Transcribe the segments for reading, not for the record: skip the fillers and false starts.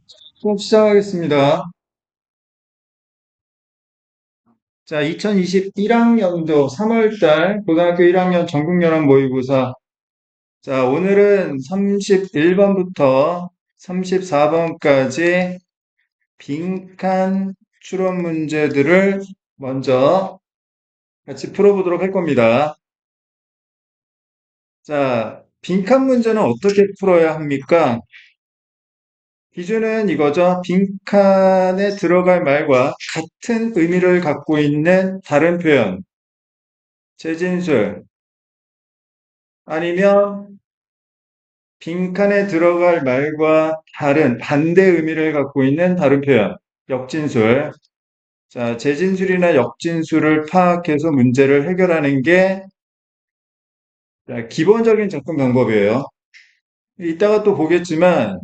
수업 시작하겠습니다. 자, 2021학년도 3월달 고등학교 1학년 전국연합 모의고사. 자, 오늘은 31번부터 34번까지 빈칸 추론 문제들을 먼저 같이 풀어보도록 할 겁니다. 자, 빈칸 문제는 어떻게 풀어야 합니까? 기준은 이거죠. 빈칸에 들어갈 말과 같은 의미를 갖고 있는 다른 표현, 재진술, 아니면 빈칸에 들어갈 말과 다른 반대 의미를 갖고 있는 다른 표현, 역진술. 자, 재진술이나 역진술을 파악해서 문제를 해결하는 게 기본적인 접근 방법이에요. 이따가 또 보겠지만,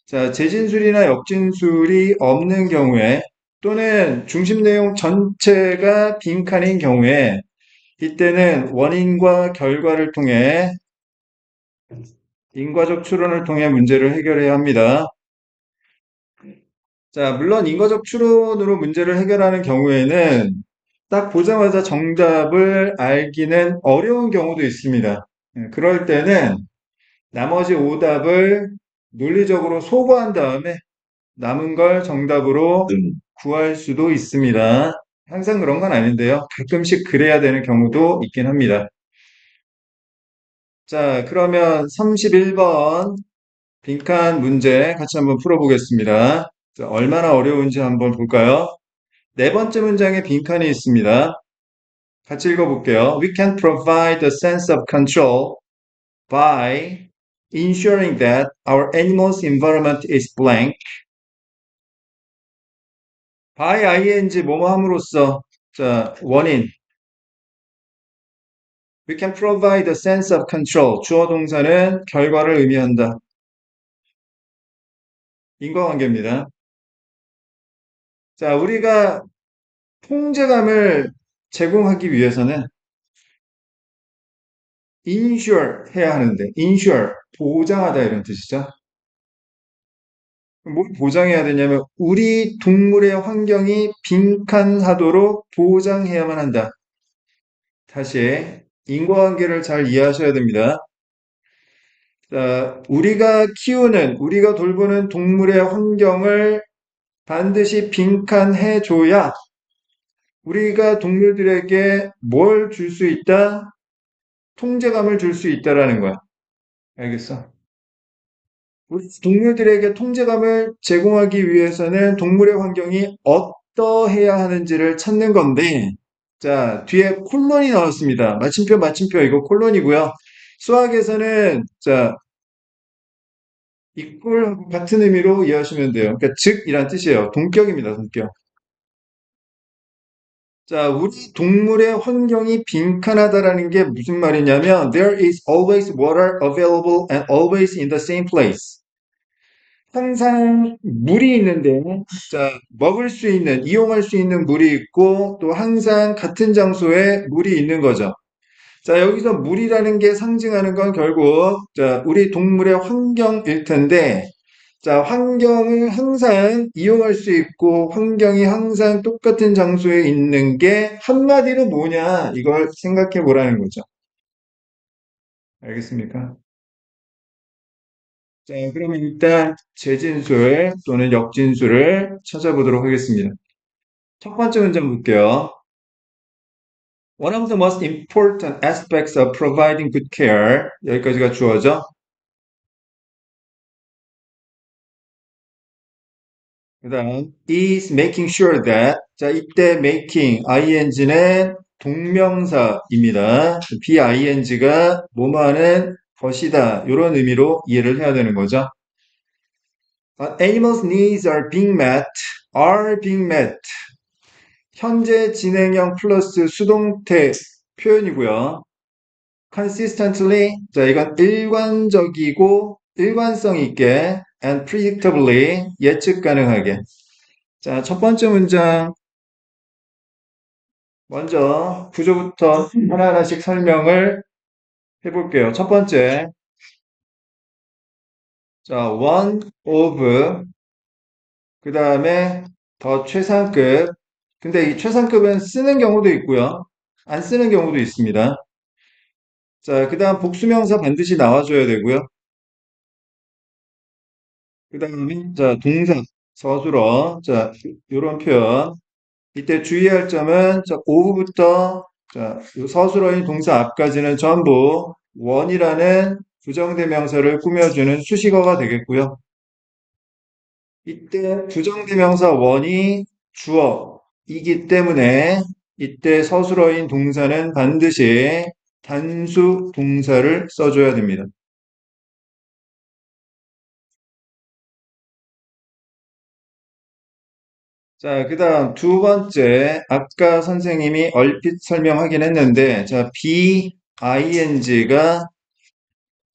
자, 재진술이나 역진술이 없는 경우에 또는 중심 내용 전체가 빈칸인 경우에 이때는 원인과 결과를 통해 인과적 추론을 통해 문제를 해결해야 합니다. 자, 물론 인과적 추론으로 문제를 해결하는 경우에는 딱 보자마자 정답을 알기는 어려운 경우도 있습니다. 그럴 때는 나머지 오답을 논리적으로 소거한 다음에 남은 걸 정답으로 구할 수도 있습니다. 항상 그런 건 아닌데요. 가끔씩 그래야 되는 경우도 있긴 합니다. 자, 그러면 31번 빈칸 문제 같이 한번 풀어보겠습니다. 자, 얼마나 어려운지 한번 볼까요? 네 번째 문장에 빈칸이 있습니다. 같이 읽어볼게요. We can provide a sense of control by ensuring that our animal's environment is blank. by ing 뭐뭐 함으로써 자, 원인. We can provide a sense of control. 주어 동사는 결과를 의미한다. 인과관계입니다. 자, 우리가 통제감을 제공하기 위해서는 ensure 해야 하는데, ensure, 보장하다 이런 뜻이죠. 뭘 보장해야 되냐면, 우리 동물의 환경이 빈칸하도록 보장해야만 한다. 다시, 인과관계를 잘 이해하셔야 됩니다. 자, 우리가 키우는, 우리가 돌보는 동물의 환경을 반드시 빈칸해줘야 우리가 동물들에게 뭘 줄 수 있다? 통제감을 줄 수 있다라는 거야. 알겠어? 우리 동물들에게 통제감을 제공하기 위해서는 동물의 환경이 어떠해야 하는지를 찾는 건데, 자, 뒤에 콜론이 나왔습니다. 마침표, 마침표, 이거 콜론이고요. 수학에서는, 자, 이꼴하고 같은 의미로 이해하시면 돼요. 그러니까 즉, 이란 뜻이에요. 동격입니다, 동격. 자, 우리 동물의 환경이 빈칸하다라는 게 무슨 말이냐면, there is always water available and always in the same place. 항상 물이 있는데, 자, 먹을 수 있는, 이용할 수 있는 물이 있고, 또 항상 같은 장소에 물이 있는 거죠. 자, 여기서 물이라는 게 상징하는 건 결국, 자, 우리 동물의 환경일 텐데, 자, 환경을 항상 이용할 수 있고, 환경이 항상 똑같은 장소에 있는 게 한마디로 뭐냐, 이걸 생각해 보라는 거죠. 알겠습니까? 자, 그러면 일단 재진술 또는 역진술을 찾아보도록 하겠습니다. 첫 번째 문장 볼게요. One of the most important aspects of providing good care. 여기까지가 주어죠. 그 다음, is making sure that. 자, 이때 making, ing는 동명사입니다. bing가 뭐뭐 하는 것이다. 이런 의미로 이해를 해야 되는 거죠. Animals' needs are being met. 현재 진행형 플러스 수동태 표현이고요. consistently, 자, 이건 일관적이고 일관성 있게 and predictably, 예측 가능하게. 자, 첫 번째 문장 먼저 구조부터 하나하나씩 설명을 해볼게요. 첫 번째, 자, one of 그 다음에 더 최상급. 근데 이 최상급은 쓰는 경우도 있고요. 안 쓰는 경우도 있습니다. 자, 그 다음 복수명사 반드시 나와줘야 되고요. 그 다음에, 자, 동사, 서술어. 자, 요런 표현. 이때 주의할 점은, 자, 오후부터, 자, 요 서술어인 동사 앞까지는 전부 원이라는 부정대명사를 꾸며주는 수식어가 되겠고요. 이때 부정대명사 원이 주어이기 때문에 이때 서술어인 동사는 반드시 단수 동사를 써줘야 됩니다. 자, 그 다음 두 번째, 아까 선생님이 얼핏 설명하긴 했는데, 자, BING가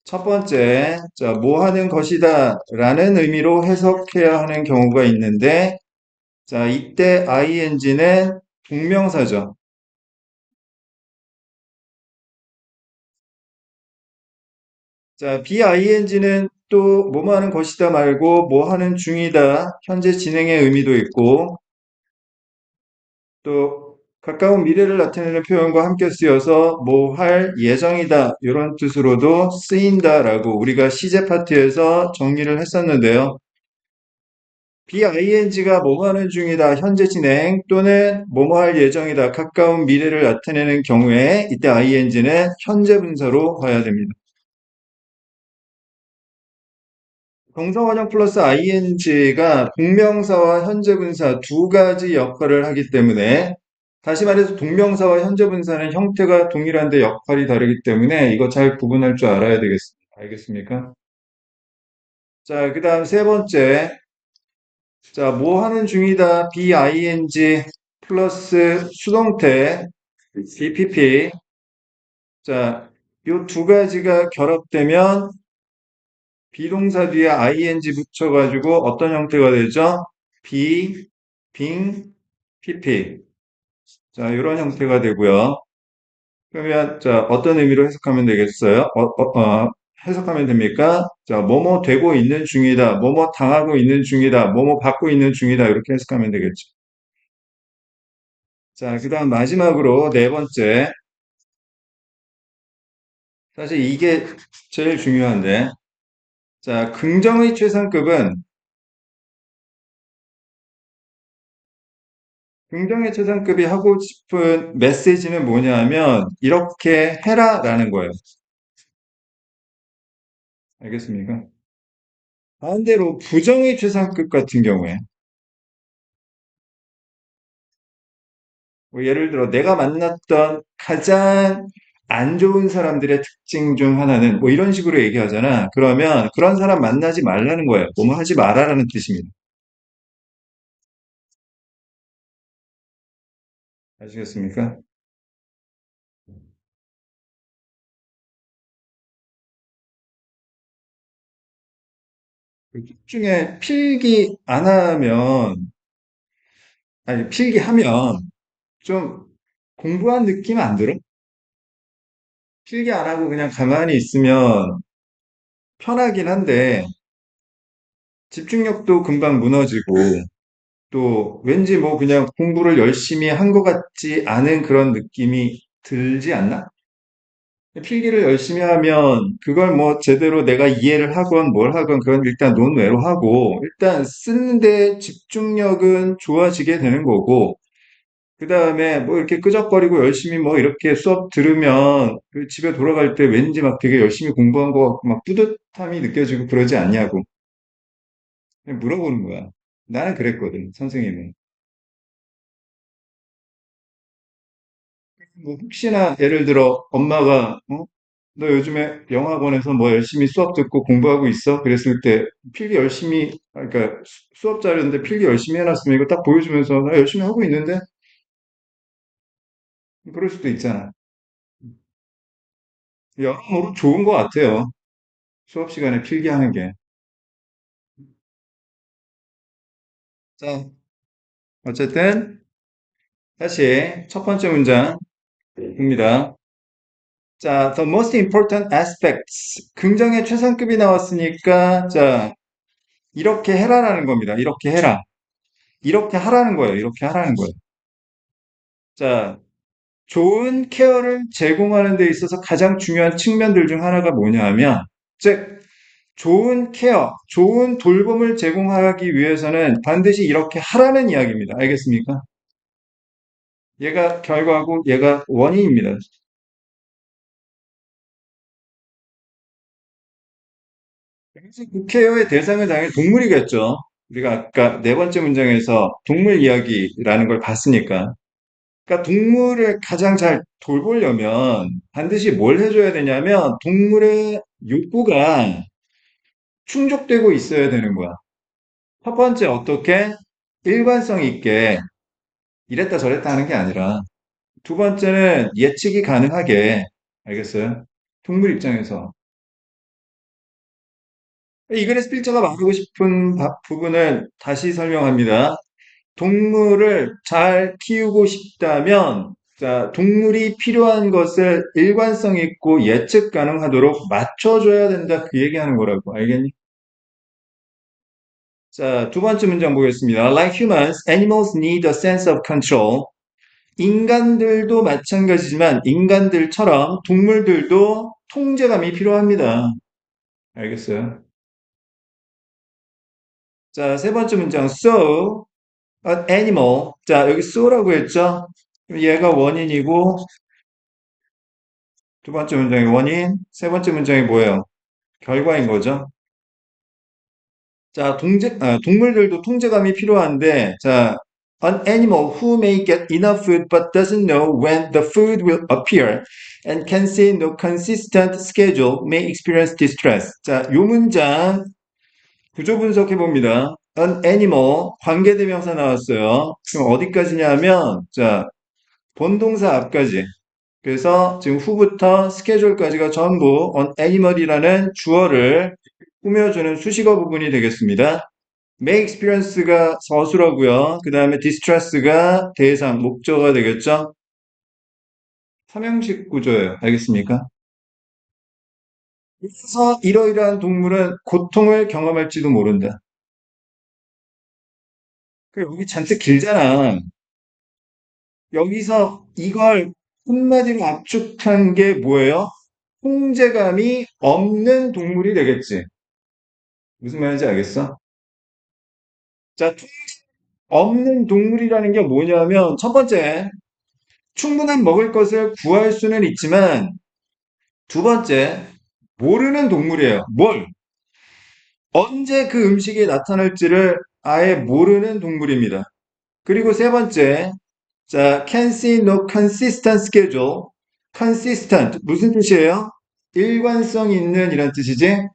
첫 번째, 자, 뭐 하는 것이다 라는 의미로 해석해야 하는 경우가 있는데, 자, 이때 ING는 동명사죠. 자, BING는 또 뭐뭐 하는 것이다 말고 뭐 하는 중이다, 현재 진행의 의미도 있고, 또 가까운 미래를 나타내는 표현과 함께 쓰여서 뭐 할 예정이다 이런 뜻으로도 쓰인다라고 우리가 시제 파트에서 정리를 했었는데요. BING가 뭐 하는 중이다 현재 진행 또는 뭐뭐 할 예정이다 가까운 미래를 나타내는 경우에 이때 ING는 현재 분사로 봐야 됩니다. 동사원형 플러스 ing가 동명사와 현재분사 두 가지 역할을 하기 때문에 다시 말해서 동명사와 현재분사는 형태가 동일한데 역할이 다르기 때문에 이거 잘 구분할 줄 알아야 되겠습니다. 알겠습니까? 자, 그 다음 세 번째. 자, 뭐 하는 중이다 BING 플러스 수동태 BPP. 자, 요 두 가지가 결합되면 비동사 뒤에 ing 붙여가지고 어떤 형태가 되죠? be, being, pp. 자, 이런 형태가 되고요. 그러면 자, 어떤 의미로 해석하면 되겠어요? 해석하면 됩니까? 자, 뭐뭐 되고 있는 중이다, 뭐뭐 당하고 있는 중이다, 뭐뭐 받고 있는 중이다 이렇게 해석하면 되겠죠. 자, 그다음 마지막으로 네 번째. 사실 이게 제일 중요한데, 자, 긍정의 최상급은 긍정의 최상급이 하고 싶은 메시지는 뭐냐면 이렇게 해라라는 거예요. 알겠습니까? 반대로 부정의 최상급 같은 경우에 뭐 예를 들어 내가 만났던 가장 안 좋은 사람들의 특징 중 하나는 뭐 이런 식으로 얘기하잖아. 그러면 그런 사람 만나지 말라는 거예요. 뭐뭐 하지 마라라는 뜻입니다. 아시겠습니까? 그둘 중에 필기 안 하면 아니 필기하면 좀 공부한 느낌 안 들어? 필기 안 하고 그냥 가만히 있으면 편하긴 한데 집중력도 금방 무너지고 또 왠지 뭐 그냥 공부를 열심히 한 것 같지 않은 그런 느낌이 들지 않나? 필기를 열심히 하면 그걸 뭐 제대로 내가 이해를 하건 뭘 하건 그건 일단 논외로 하고 일단 쓰는데 집중력은 좋아지게 되는 거고 그 다음에 뭐 이렇게 끄적거리고 열심히 뭐 이렇게 수업 들으면 그 집에 돌아갈 때 왠지 막 되게 열심히 공부한 것 같고 막 뿌듯함이 느껴지고 그러지 않냐고 그냥 물어보는 거야. 나는 그랬거든, 선생님은. 뭐 혹시나 예를 들어 엄마가 너 요즘에 영어학원에서 뭐 열심히 수업 듣고 공부하고 있어? 그랬을 때 필기 열심히 그러니까 수업 자료인데 필기 열심히 해놨으면 이거 딱 보여주면서 나 열심히 하고 있는데 그럴 수도 있잖아. 여러모로 좋은 것 같아요. 수업 시간에 필기하는 게. 자, 어쨌든 다시 첫 번째 문장입니다. 자, the most important aspects. 긍정의 최상급이 나왔으니까 자, 이렇게 해라라는 겁니다. 이렇게 해라. 이렇게 하라는 거예요. 이렇게 하라는 거예요. 자, 좋은 케어를 제공하는 데 있어서 가장 중요한 측면들 중 하나가 뭐냐 하면, 즉, 좋은 케어, 좋은 돌봄을 제공하기 위해서는 반드시 이렇게 하라는 이야기입니다. 알겠습니까? 얘가 결과고 얘가 원인입니다. 그래서 그 케어의 대상은 당연히 동물이겠죠. 우리가 아까 네 번째 문장에서 동물 이야기라는 걸 봤으니까. 그러니까 동물을 가장 잘 돌보려면 반드시 뭘 해줘야 되냐면 동물의 욕구가 충족되고 있어야 되는 거야. 첫 번째 어떻게 일관성 있게 이랬다 저랬다 하는 게 아니라 두 번째는 예측이 가능하게 알겠어요? 동물 입장에서 이글스 필자가 말하고 싶은 부분을 다시 설명합니다. 동물을 잘 키우고 싶다면, 자, 동물이 필요한 것을 일관성 있고 예측 가능하도록 맞춰줘야 된다. 그 얘기하는 거라고. 알겠니? 자, 두 번째 문장 보겠습니다. Like humans, animals need a sense of control. 인간들도 마찬가지지만 인간들처럼 동물들도 통제감이 필요합니다. 알겠어요? 자, 세 번째 문장. So, an animal. 자, 여기 so라고 했죠? 그럼 얘가 원인이고, 두 번째 문장이 원인, 세 번째 문장이 뭐예요? 결과인 거죠. 자, 동물들도 통제감이 필요한데, 자, an animal who may get enough food but doesn't know when the food will appear and can see no consistent schedule may experience distress. 자, 요 문장 구조 분석해 봅니다. an animal 관계대명사 나왔어요. 그럼 어디까지냐면, 자, 본동사 앞까지. 그래서 지금 후부터 스케줄까지가 전부 on animal이라는 주어를 꾸며주는 수식어 부분이 되겠습니다. may experience가 서술어고요. 그 다음에 distress가 대상, 목적어가 되겠죠. 삼형식 구조예요. 알겠습니까? 그래서 이러이러한 동물은 고통을 경험할지도 모른다. 여기 잔뜩 길잖아. 여기서 이걸 한마디로 압축한 게 뭐예요? 통제감이 없는 동물이 되겠지. 무슨 말인지 알겠어? 자, 없는 동물이라는 게 뭐냐면, 첫 번째, 충분한 먹을 것을 구할 수는 있지만, 두 번째, 모르는 동물이에요. 뭘? 언제 그 음식이 나타날지를 아예 모르는 동물입니다. 그리고 세 번째, 자, can see no consistent schedule. consistent, 무슨 뜻이에요? 일관성 있는 이란 뜻이지?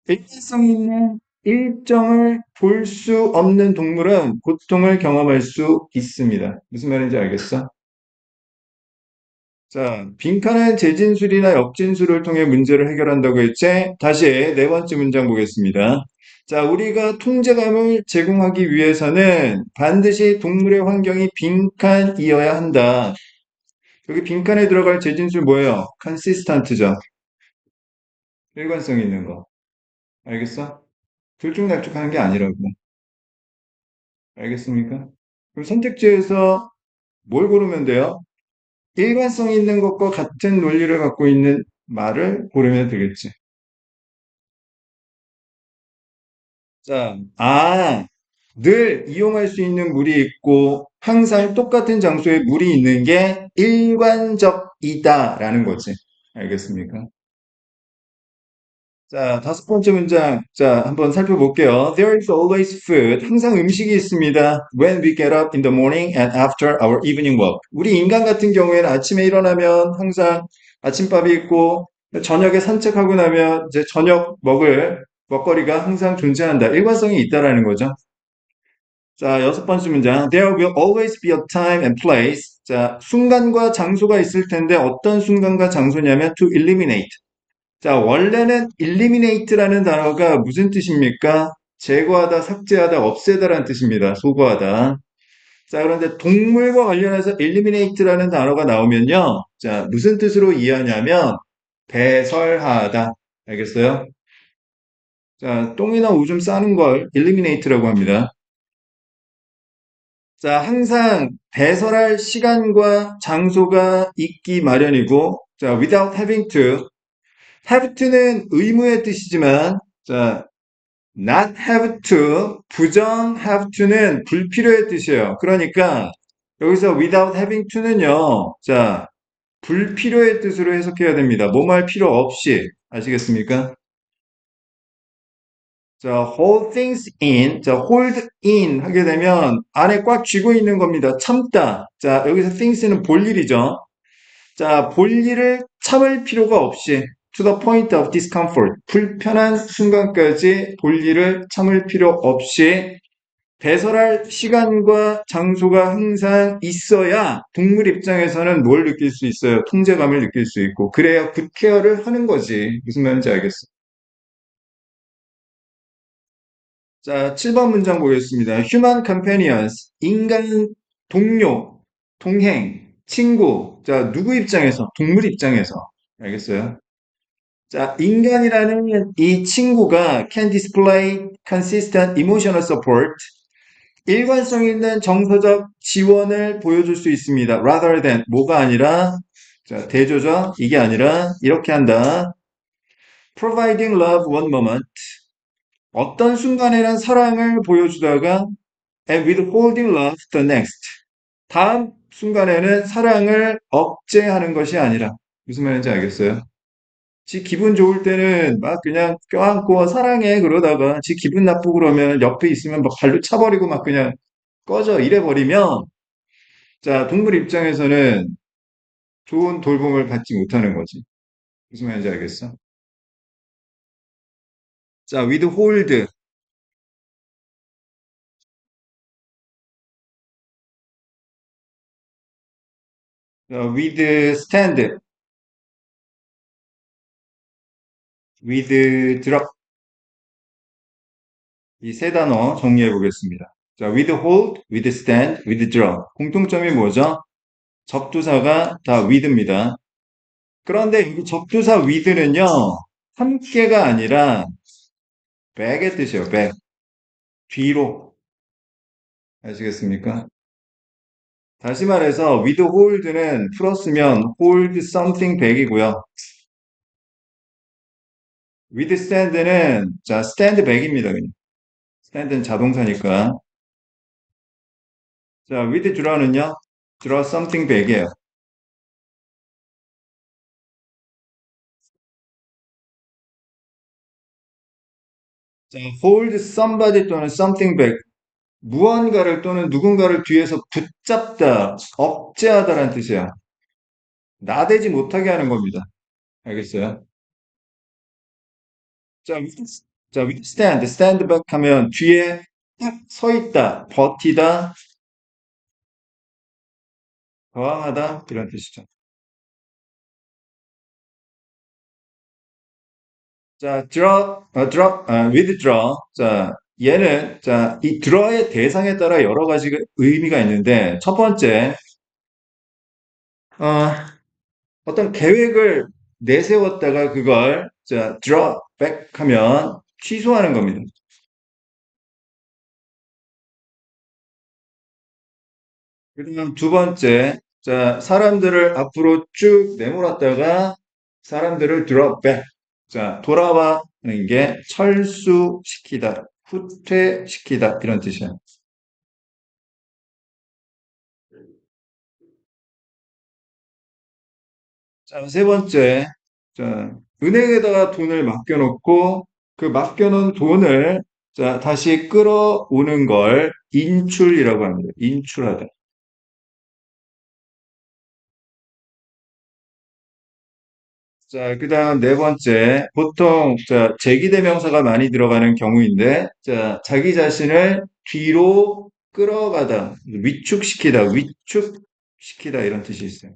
일관성 있는 일정을 볼 수 없는 동물은 고통을 경험할 수 있습니다. 무슨 말인지 알겠어? 자, 빈칸은 재진술이나 역진술을 통해 문제를 해결한다고 했지? 다시 네 번째 문장 보겠습니다. 자, 우리가 통제감을 제공하기 위해서는 반드시 동물의 환경이 빈칸이어야 한다. 여기 빈칸에 들어갈 재진술 뭐예요? consistent죠. 일관성 있는 거. 알겠어? 들쭉날쭉하는 게 아니라고. 알겠습니까? 그럼 선택지에서 뭘 고르면 돼요? 일관성 있는 것과 같은 논리를 갖고 있는 말을 고르면 되겠지. 자, 늘 이용할 수 있는 물이 있고 항상 똑같은 장소에 물이 있는 게 일관적이다라는 거지. 알겠습니까? 자, 다섯 번째 문장. 자, 한번 살펴볼게요. There is always food. 항상 음식이 있습니다. When we get up in the morning and after our evening walk. 우리 인간 같은 경우에는 아침에 일어나면 항상 아침밥이 있고 저녁에 산책하고 나면 이제 저녁 먹을 먹거리가 항상 존재한다. 일관성이 있다라는 거죠. 자, 여섯 번째 문장. There will always be a time and place. 자, 순간과 장소가 있을 텐데 어떤 순간과 장소냐면 to eliminate. 자, 원래는 eliminate라는 단어가 무슨 뜻입니까? 제거하다, 삭제하다, 없애다라는 뜻입니다. 소거하다. 자, 그런데 동물과 관련해서 eliminate라는 단어가 나오면요. 자, 무슨 뜻으로 이해하냐면 배설하다. 알겠어요? 자, 똥이나 오줌 싸는 걸 eliminate라고 합니다. 자, 항상 배설할 시간과 장소가 있기 마련이고, 자, without having to. have to는 의무의 뜻이지만, 자, not have to, 부정 have to는 불필요의 뜻이에요. 그러니까, 여기서 without having to는요, 자, 불필요의 뜻으로 해석해야 됩니다. 뭐뭐 할 필요 없이. 아시겠습니까? 자, hold things in. 자, hold in 하게 되면 안에 꽉 쥐고 있는 겁니다. 참다. 자, 여기서 things는 볼 일이죠. 자, 볼 일을 참을 필요가 없이 to the point of discomfort. 불편한 순간까지 볼 일을 참을 필요 없이 배설할 시간과 장소가 항상 있어야 동물 입장에서는 뭘 느낄 수 있어요? 통제감을 느낄 수 있고. 그래야 굿케어를 하는 거지. 무슨 말인지 알겠어. 자, 7번 문장 보겠습니다. Human companions, 인간 동료, 동행, 친구. 자, 누구 입장에서? 동물 입장에서. 알겠어요? 자, 인간이라는 이 친구가 can display consistent emotional support. 일관성 있는 정서적 지원을 보여줄 수 있습니다. rather than, 뭐가 아니라, 자, 대조죠? 이게 아니라, 이렇게 한다. providing love one moment. 어떤 순간에는 사랑을 보여주다가 and withholding love the next. 다음 순간에는 사랑을 억제하는 것이 아니라 무슨 말인지 알겠어요? 지 기분 좋을 때는 막 그냥 껴안고 사랑해 그러다가 지 기분 나쁘고 그러면 옆에 있으면 막 발로 차버리고 막 그냥 꺼져 이래 버리면 자 동물 입장에서는 좋은 돌봄을 받지 못하는 거지. 무슨 말인지 알겠어? 자 withhold, withstand, withdraw 이 세 단어 정리해 보겠습니다. 자, withhold, withstand, withdraw. 공통점이 뭐죠? 접두사가 다 with입니다. 그런데 이 접두사 with는요, 함께가 아니라 back의 뜻이에요, back. 뒤로. 아시겠습니까? 다시 말해서 withhold는 풀었으면 hold something back이고요. withstand는 자, stand back입니다. 그냥. stand는 자동사니까. 자, withdraw는요, draw something back이에요. 자, hold somebody 또는 something back. 무언가를 또는 누군가를 뒤에서 붙잡다, 억제하다라는 뜻이야. 나대지 못하게 하는 겁니다. 알겠어요? 자, withstand, stand back 하면 뒤에 딱 서 있다, 버티다, 저항하다, 이런 뜻이죠. 자, withdraw. 자, 얘는, 자, 이 draw의 대상에 따라 여러 가지 의미가 있는데, 첫 번째, 어, 어떤 계획을 내세웠다가 그걸 자, draw back 하면 취소하는 겁니다. 그다음 두 번째, 자, 사람들을 앞으로 쭉 내몰았다가 사람들을 draw back. 자, 돌아와는 게 철수시키다, 후퇴시키다 이런 뜻이에요. 자, 세 번째, 자, 은행에다가 돈을 맡겨놓고 그 맡겨놓은 돈을 자, 다시 끌어오는 걸 인출이라고 합니다. 인출하다. 자, 그다음 네 번째, 보통 자, 제기대명사가 많이 들어가는 경우인데, 자, 자기 자신을 뒤로 끌어가다, 위축시키다, 위축시키다 이런 뜻이 있어요.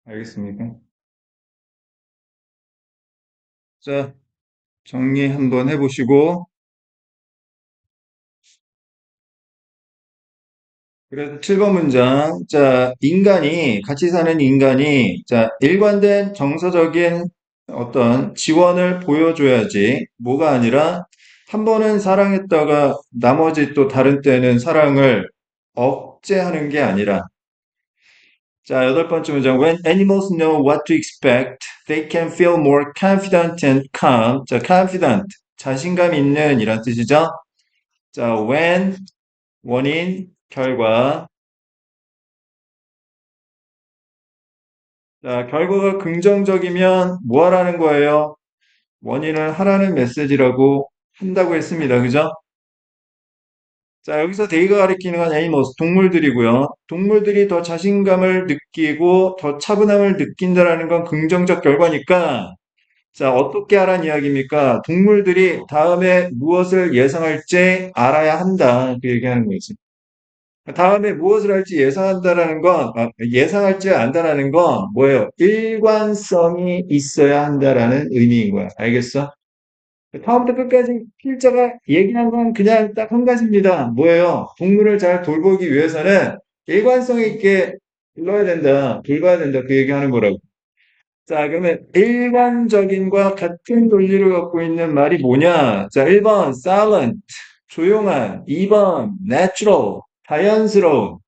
알겠습니까? 자, 정리 한번 해보시고, 그래서 7번 문장, 자, 인간이, 같이 사는 인간이, 자, 일관된 정서적인 어떤 지원을 보여줘야지 뭐가 아니라 한 번은 사랑했다가 나머지 또 다른 때는 사랑을 억제하는 게 아니라 자, 여덟 번째 문장. When animals know what to expect, they can feel more confident and calm. 자, confident. 자신감 있는 이란 뜻이죠. 자, when, 원인, 결과. 자, 결과가 긍정적이면 뭐 하라는 거예요? 원인을 하라는 메시지라고 한다고 했습니다. 그죠? 자, 여기서 데이가 가리키는 건 애니머스, 동물들이고요. 동물들이 더 자신감을 느끼고 더 차분함을 느낀다라는 건 긍정적 결과니까 자, 어떻게 하라는 이야기입니까? 동물들이 다음에 무엇을 예상할지 알아야 한다. 그 얘기하는 거지. 다음에 무엇을 할지 예상한다라는 건, 예상할지 안다라는 건 뭐예요? 일관성이 있어야 한다라는 의미인 거야. 알겠어? 처음부터 끝까지 필자가 얘기한 건 그냥 딱 한 가지입니다. 뭐예요? 동물을 잘 돌보기 위해서는 일관성 있게 불러야 된다, 돌봐야 된다. 그 얘기하는 거라고. 자, 그러면 일관적인과 같은 논리를 갖고 있는 말이 뭐냐? 자, 1번 silent, 조용한. 2번 natural, 자연스러운.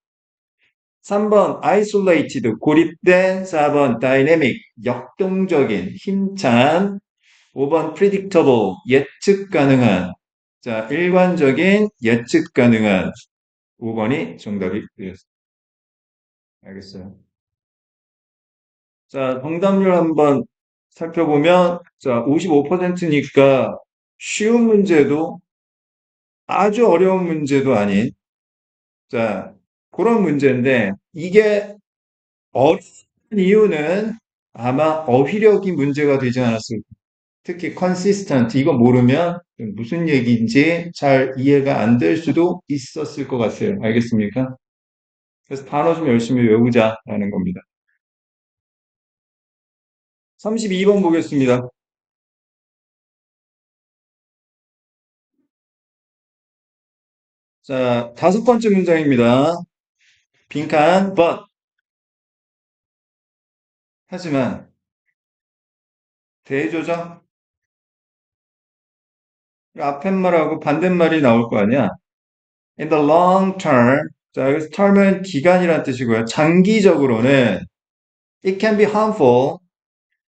3번 isolated, 고립된. 4번 dynamic, 역동적인, 힘찬. 5번 predictable, 예측 가능한. 자, 일관적인, 예측 가능한. 5번이 정답이 되겠습니다. 알겠어요. 자, 정답률 한번 살펴보면, 자, 55%니까 쉬운 문제도 아주 어려운 문제도 아닌, 자, 그런 문제인데, 이게 어려운 이유는 아마 어휘력이 문제가 되지 않았을까. 특히 consistent, 이거 모르면 무슨 얘기인지 잘 이해가 안 될 수도 있었을 것 같아요. 알겠습니까? 그래서 단어 좀 열심히 외우자라는 겁니다. 32번 보겠습니다. 자, 다섯 번째 문장입니다. 빈칸, but. 하지만, 대조적, 앞팻말하고 반대말이 나올 거 아니야? In the long term, 자, 여기서 term은 기간이란 뜻이고요. 장기적으로는 it can be harmful.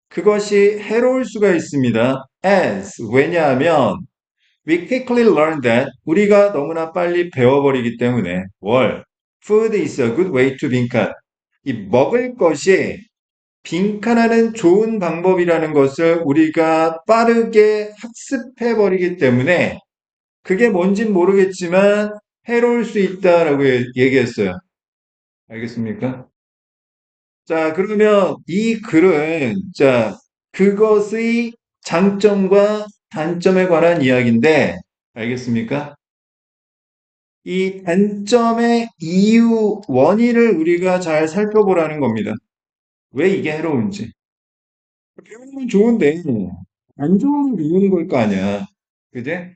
그것이 해로울 수가 있습니다. As, 왜냐하면 we quickly learn that 우리가 너무나 빨리 배워버리기 때문에 뭘? Food is a good way to 빈칸. 이 먹을 것이 빈칸하는 좋은 방법이라는 것을 우리가 빠르게 학습해버리기 때문에 그게 뭔진 모르겠지만 해로울 수 있다라고 얘기했어요. 알겠습니까? 자, 그러면 이 글은, 자, 그것의 장점과 단점에 관한 이야기인데, 알겠습니까? 이 단점의 이유, 원인을 우리가 잘 살펴보라는 겁니다. 왜 이게 해로운지. 배우면 좋은데, 안 좋은 걸 배우는 걸 거 아니야. 그제?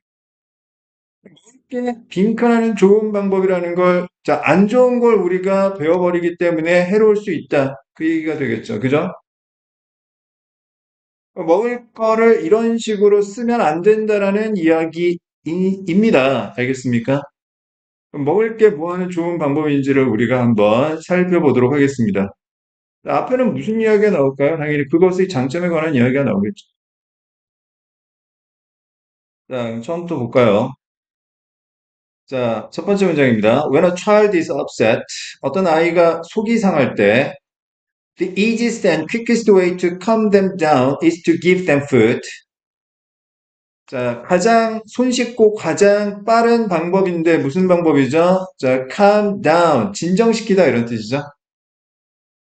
이게 빈칸하는 좋은 방법이라는 걸, 자, 안 좋은 걸 우리가 배워버리기 때문에 해로울 수 있다. 그 얘기가 되겠죠. 그죠? 먹을 거를 이런 식으로 쓰면 안 된다라는 이야기입니다. 알겠습니까? 그럼 먹을 게 뭐 하는 좋은 방법인지를 우리가 한번 살펴보도록 하겠습니다. 앞에는 무슨 이야기가 나올까요? 당연히 그것의 장점에 관한 이야기가 나오겠죠. 자, 처음부터 볼까요? 자, 첫 번째 문장입니다. When a child is upset, 어떤 아이가 속이 상할 때, the easiest and quickest way to calm them down is to give them food. 자, 가장 손쉽고 가장 빠른 방법인데 무슨 방법이죠? 자, calm down, 진정시키다 이런 뜻이죠.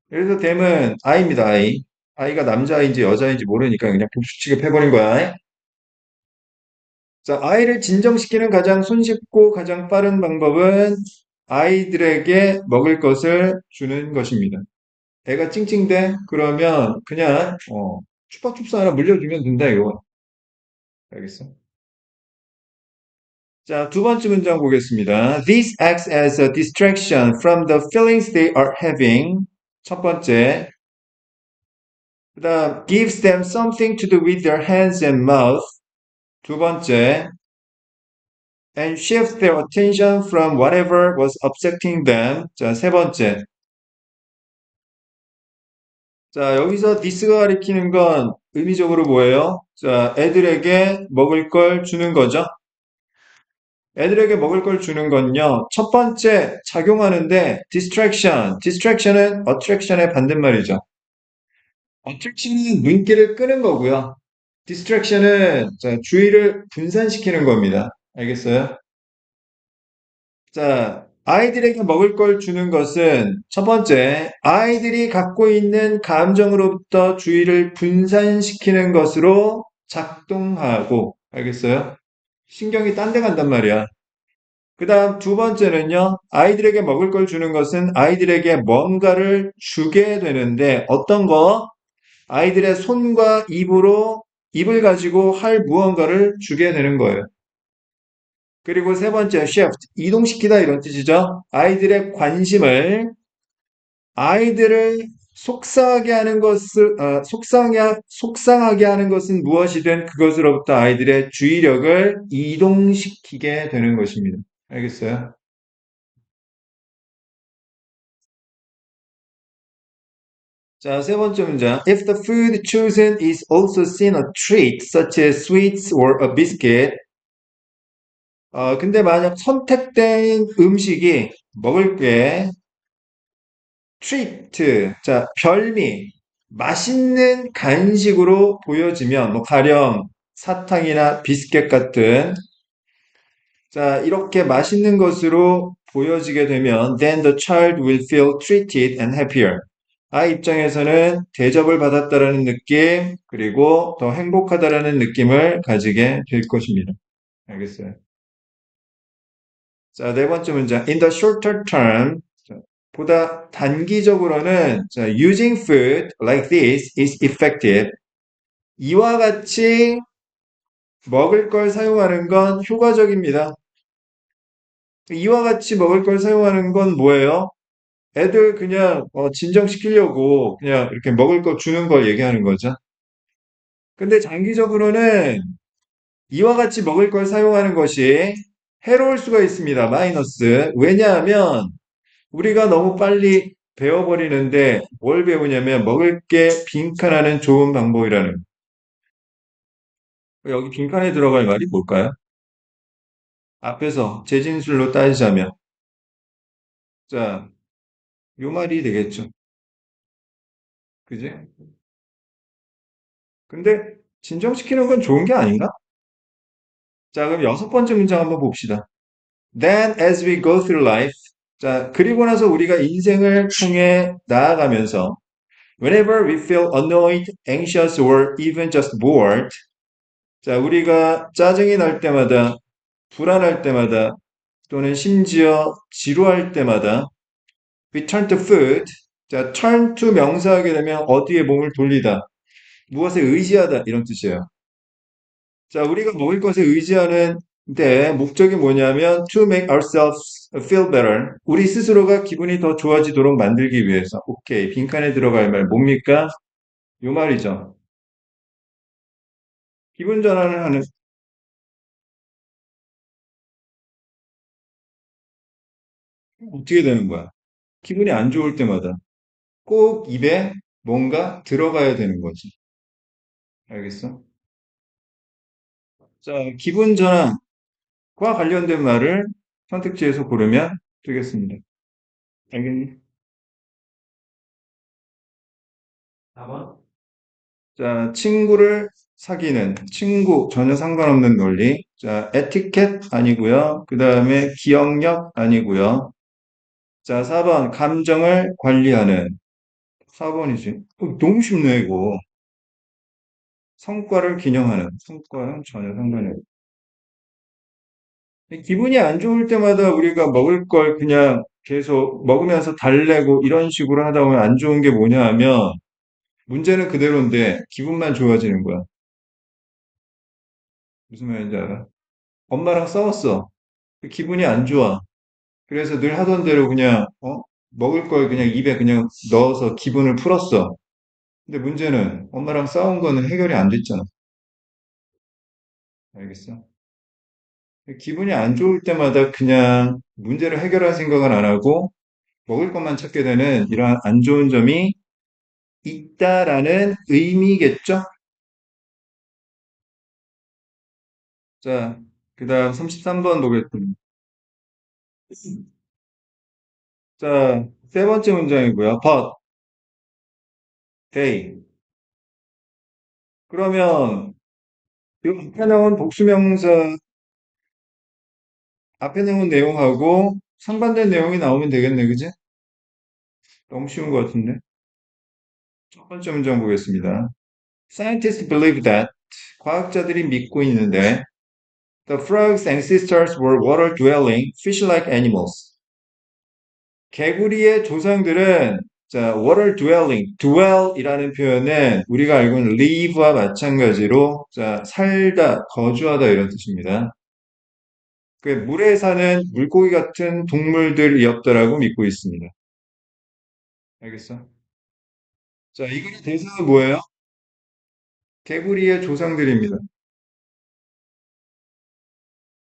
그래서 댐은 아이입니다, 아이. 아이가 남자아이인지 여자아이인지 모르니까 그냥 복수 취급해버린 거야. 자, 아이를 진정시키는 가장 손쉽고 가장 빠른 방법은 아이들에게 먹을 것을 주는 것입니다. 애가 찡찡대? 그러면 그냥 추파춥스 하나 물려주면 된다 이거. 알겠어? 자, 두 번째 문장 보겠습니다. This acts as a distraction from the feelings they are having. 첫 번째, 그다음 gives them something to do with their hands and mouth. 두 번째 and shifts their attention from whatever was upsetting them. 자, 세 번째. 자, 여기서 this가 가리키는 건 의미적으로 뭐예요? 자, 애들에게 먹을 걸 주는 거죠. 애들에게 먹을 걸 주는 건요. 첫 번째 작용하는데 distraction은 attraction의 반대말이죠. attraction은 눈길을 끄는 거고요. distraction은 자, 주의를 분산시키는 겁니다. 알겠어요? 자, 아이들에게 먹을 걸 주는 것은 첫 번째, 아이들이 갖고 있는 감정으로부터 주의를 분산시키는 것으로 작동하고, 알겠어요? 신경이 딴 데 간단 말이야. 그 다음 두 번째는요, 아이들에게 먹을 걸 주는 것은 아이들에게 뭔가를 주게 되는데, 어떤 거? 아이들의 손과 입을 가지고 할 무언가를 주게 되는 거예요. 그리고 세 번째, shift, 이동시키다 이런 뜻이죠. 아이들을 속상하게 하는 속상하게 하는 것은 무엇이든 그것으로부터 아이들의 주의력을 이동시키게 되는 것입니다. 알겠어요? 자, 세 번째 문장. If the food chosen is also seen a treat, such as sweets or a biscuit. 근데 만약 선택된 음식이 먹을 게 treat, 자, 별미, 맛있는 간식으로 보여지면, 뭐, 가령 사탕이나 비스켓 같은, 자, 이렇게 맛있는 것으로 보여지게 되면, then the child will feel treated and happier. 아이 입장에서는 대접을 받았다라는 느낌, 그리고 더 행복하다라는 느낌을 가지게 될 것입니다. 알겠어요? 자, 네 번째 문장. In the shorter term, 자, 보다 단기적으로는 자, using food like this is effective. 이와 같이 먹을 걸 사용하는 건 효과적입니다. 이와 같이 먹을 걸 사용하는 건 뭐예요? 애들 그냥 진정시키려고 그냥 이렇게 먹을 거 주는 걸 얘기하는 거죠. 근데 장기적으로는 이와 같이 먹을 걸 사용하는 것이 해로울 수가 있습니다. 마이너스. 왜냐하면 우리가 너무 빨리 배워버리는데 뭘 배우냐면 먹을 게 빈칸하는 좋은 방법이라는. 여기 빈칸에 들어갈 말이 뭘까요? 앞에서 재진술로 따지자면. 자, 요 말이 되겠죠. 그지? 근데 진정시키는 건 좋은 게 아닌가? 자, 그럼 여섯 번째 문장 한번 봅시다. Then as we go through life. 자, 그리고 나서 우리가 인생을 통해 나아가면서 whenever we feel annoyed, anxious, or even just bored. 자, 우리가 짜증이 날 때마다, 불안할 때마다, 또는 심지어 지루할 때마다 we turn to food. 자, turn to 명사하게 되면 어디에 몸을 돌리다, 무엇에 의지하다 이런 뜻이에요. 자, 우리가 먹을 것에 의지하는데 목적이 뭐냐면 to make ourselves feel better. 우리 스스로가 기분이 더 좋아지도록 만들기 위해서. 오케이. 빈칸에 들어갈 말 뭡니까? 요 말이죠. 기분 전환을 하는 어떻게 되는 거야? 기분이 안 좋을 때마다 꼭 입에 뭔가 들어가야 되는 거지. 알겠어? 자, 기분 전환과 관련된 말을 선택지에서 고르면 되겠습니다. 알겠니? 4번. 자, 친구를 사귀는, 친구 전혀 상관없는 논리. 자, 에티켓 아니고요. 그 다음에 기억력 아니고요. 자, 4번 감정을 관리하는. 4번이지. 너무 쉽네, 이거. 성과를 기념하는. 성과는 전혀 상관이 없고. 기분이 안 좋을 때마다 우리가 먹을 걸 그냥 계속 먹으면서 달래고 이런 식으로 하다 보면 안 좋은 게 뭐냐 하면 문제는 그대로인데 기분만 좋아지는 거야. 무슨 말인지 알아? 엄마랑 싸웠어. 기분이 안 좋아. 그래서 늘 하던 대로 그냥 먹을 걸 그냥 입에 그냥 넣어서 기분을 풀었어. 근데 문제는 엄마랑 싸운 거는 해결이 안 됐잖아. 알겠어? 기분이 안 좋을 때마다 그냥 문제를 해결할 생각을 안 하고 먹을 것만 찾게 되는 이러한 안 좋은 점이 있다라는 의미겠죠? 자, 그 다음 33번 보겠습니다. 자, 세 번째 문장이고요. But, they. 그러면 이 앞에 나온 복수명사, 앞에 나온 내용하고 상반된 내용이 나오면 되겠네, 그지? 너무 쉬운 것 같은데. 첫 번째 문장 보겠습니다. Scientists believe that 과학자들이 믿고 있는데 the frog's ancestors were water-dwelling, fish-like animals. 개구리의 조상들은 자, water dwelling, dwell이라는 표현은 우리가 알고 있는 live와 마찬가지로 자, 살다, 거주하다 이런 뜻입니다. 그 물에 사는 물고기 같은 동물들이었다라고 믿고 있습니다. 알겠어? 자, 이 글의 대상은 뭐예요? 개구리의 조상들입니다.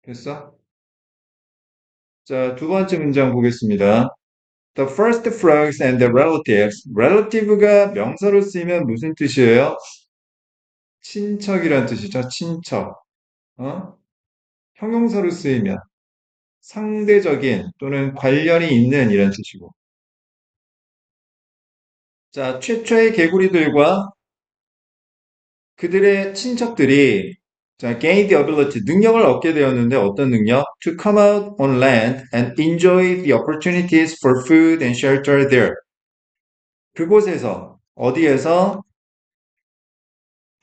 됐어? 자, 두 번째 문장 보겠습니다. The first frogs and the relatives. relative가 명사로 쓰이면 무슨 뜻이에요? 친척이란 뜻이죠. 친척. 어? 형용사로 쓰이면 상대적인 또는 관련이 있는 이런 뜻이고. 자, 최초의 개구리들과 그들의 친척들이 자, gain the ability, 능력을 얻게 되었는데 어떤 능력? To come out on land and enjoy the opportunities for food and shelter there. 그곳에서, 어디에서?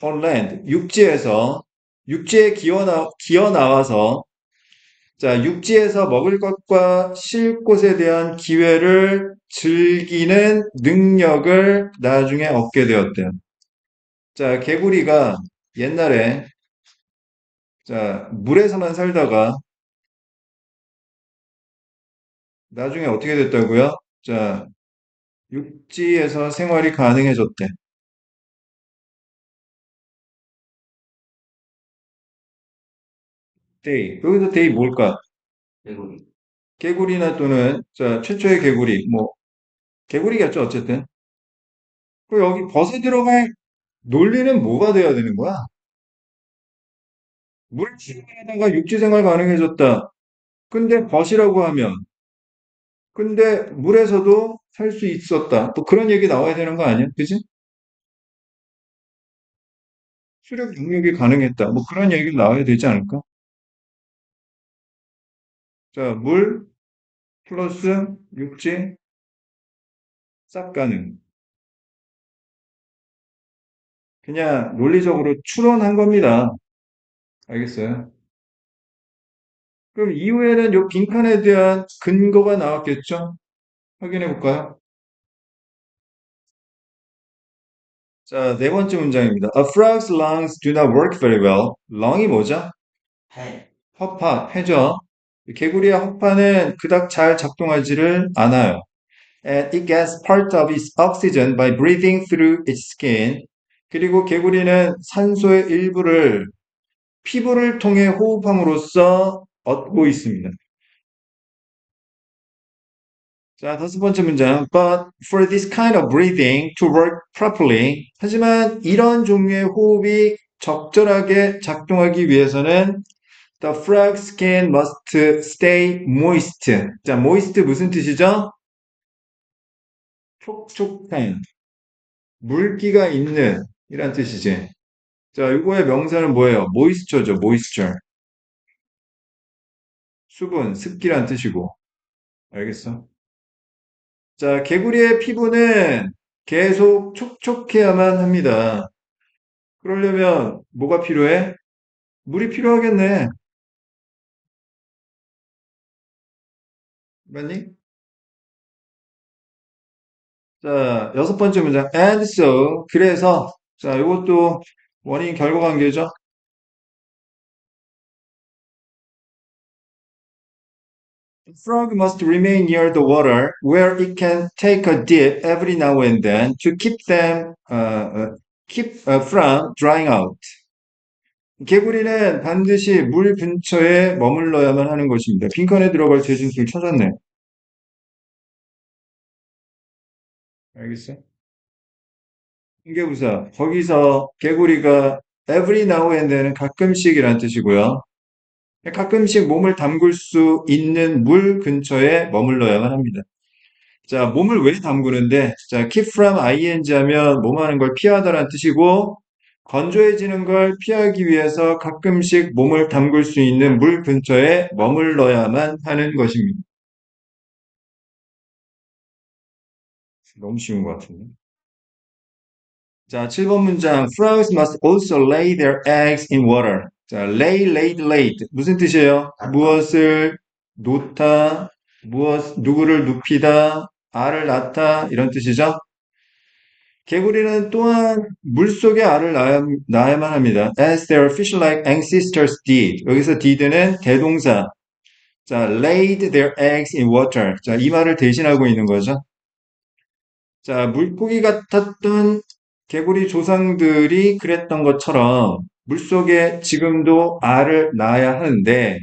On land, 육지에서, 육지에 기어 나와서 자, 육지에서 먹을 것과 쉴 곳에 대한 기회를 즐기는 능력을 나중에 얻게 되었대요. 자, 개구리가 옛날에 자, 물에서만 살다가 나중에 어떻게 됐다고요? 자, 육지에서 생활이 가능해졌대. 데이. 여기서 데이 뭘까? 개구리. 개구리나 또는 자, 최초의 개구리. 뭐 개구리겠죠, 어쨌든. 그리고 여기 벗에 들어갈 논리는 뭐가 돼야 되는 거야? 물 생활하다가 육지 생활 가능해졌다. 근데 벗이라고 하면, 근데 물에서도 살 수 있었다. 또 그런 얘기 나와야 되는 거 아니야? 그지? 수력 능력이 가능했다. 뭐 그런 얘기 나와야 되지 않을까? 자, 물 플러스 육지 싹 가능. 그냥 논리적으로 추론한 겁니다. 알겠어요? 그럼 이후에는 요 빈칸에 대한 근거가 나왔겠죠? 확인해 볼까요? 자, 네 번째 문장입니다. A frog's lungs do not work very well. lung이 뭐죠? 해. 허파, 해죠. 개구리의 허파는 그닥 잘 작동하지를 않아요. And it gets part of its oxygen by breathing through its skin. 그리고 개구리는 산소의 일부를 피부를 통해 호흡함으로써 얻고 있습니다. 자, 다섯 번째 문장. But for this kind of breathing to work properly. 하지만 이런 종류의 호흡이 적절하게 작동하기 위해서는 The frog's skin must stay moist. 자, moist 무슨 뜻이죠? 촉촉한, 물기가 있는 이란 뜻이지. 자, 이거의 명사는 뭐예요? moisture죠, moisture. 수분, 습기란 뜻이고. 알겠어? 자, 개구리의 피부는 계속 촉촉해야만 합니다. 그러려면 뭐가 필요해? 물이 필요하겠네. 맞니? 자, 여섯 번째 문장. And so, 그래서, 자, 이것도 원인 결과 관계죠. Frog must remain near the water where it can take a dip every now and then to keep from drying out. 개구리는 반드시 물 근처에 머물러야만 하는 것입니다. 빈칸에 들어갈 재진술 찾았네. 알겠어? hin계부사. 거기서 개구리가 every now and then은 가끔씩이란 뜻이고요. 가끔씩 몸을 담글 수 있는 물 근처에 머물러야만 합니다. 자, 몸을 왜 담그는데? 자, keep from ing 하면 몸 하는 걸 피하다라는 뜻이고, 건조해지는 걸 피하기 위해서 가끔씩 몸을 담글 수 있는 물 근처에 머물러야만 하는 것입니다. 너무 쉬운 것 같은데. 자, 7번 문장. Frogs must also lay their eggs in water. 자, lay, laid, laid. 무슨 뜻이에요? 무엇을 놓다, 누구를 눕히다, 알을 낳다, 이런 뜻이죠? 개구리는 또한 물속에 알을 낳아야만 합니다. As their fish-like ancestors did. 여기서 did는 대동사. 자, laid their eggs in water. 자, 이 말을 대신하고 있는 거죠. 자, 물고기 같았던 개구리 조상들이 그랬던 것처럼 물속에 지금도 알을 낳아야 하는데,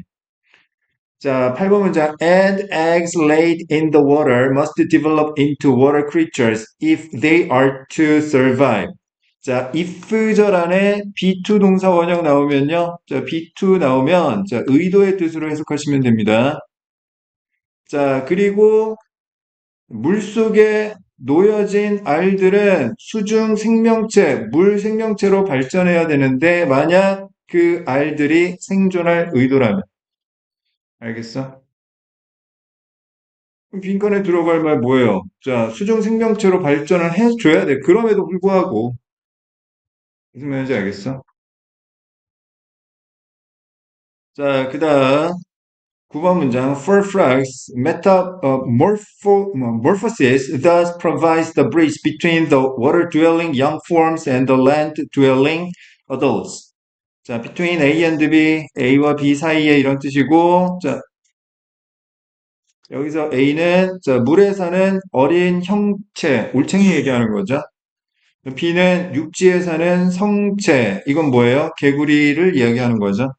자, 8번 문장. And eggs laid in the water must develop into water creatures if they are to survive. 자, if절 안에 be2 동사 원형 나오면요. 자, be2 나오면, 자, 의도의 뜻으로 해석하시면 됩니다. 자, 그리고 물속에 놓여진 알들은 수중 생명체, 물 생명체로 발전해야 되는데, 만약 그 알들이 생존할 의도라면. 알겠어? 그럼 빈칸에 들어갈 말 뭐예요? 자, 수중 생명체로 발전을 해줘야 돼. 그럼에도 불구하고. 무슨 말인지 알겠어? 자, 그 다음 9번 문장. For frogs, morphosis thus provides the bridge between the water-dwelling young forms and the land-dwelling adults. 자, between A and B, A와 B 사이에 이런 뜻이고, 자, 여기서 A는 자, 물에 사는 어린 형체, 올챙이 얘기하는 거죠. B는 육지에 사는 성체, 이건 뭐예요? 개구리를 이야기하는 거죠.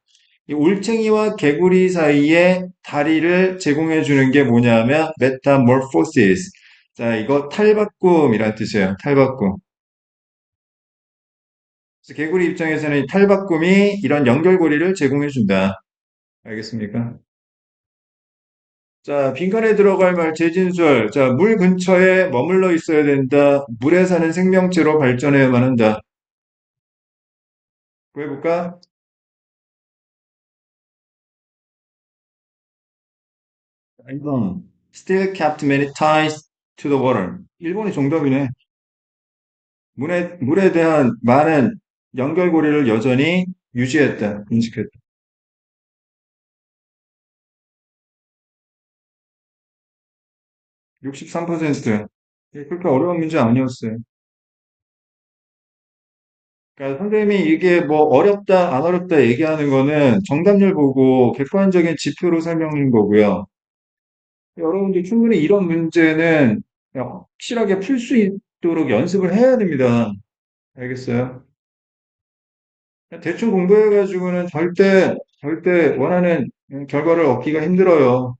이 올챙이와 개구리 사이에 다리를 제공해 주는 게 뭐냐면 메타모포시스. 자, 이거 탈바꿈이란 뜻이에요. 탈바꿈. 그래서 개구리 입장에서는 이 탈바꿈이 이런 연결고리를 제공해 준다. 알겠습니까? 자, 빈칸에 들어갈 말 재진술. 자, 물 근처에 머물러 있어야 된다. 물에 사는 생명체로 발전해야만 한다. 구해볼까? 1번. Still kept many ties to the water. 1번이 정답이네. 물에 대한 많은 연결고리를 여전히 유지했다. 인식했다. 63%. 그렇게 어려운 문제 아니었어요. 그러니까 선생님이 이게 뭐 어렵다, 안 어렵다 얘기하는 거는 정답률 보고 객관적인 지표로 설명인 거고요. 여러분들 충분히 이런 문제는 그냥 확실하게 풀 수 있도록 연습을 해야 됩니다. 알겠어요? 대충 공부해가지고는 절대 원하는 결과를 얻기가 힘들어요.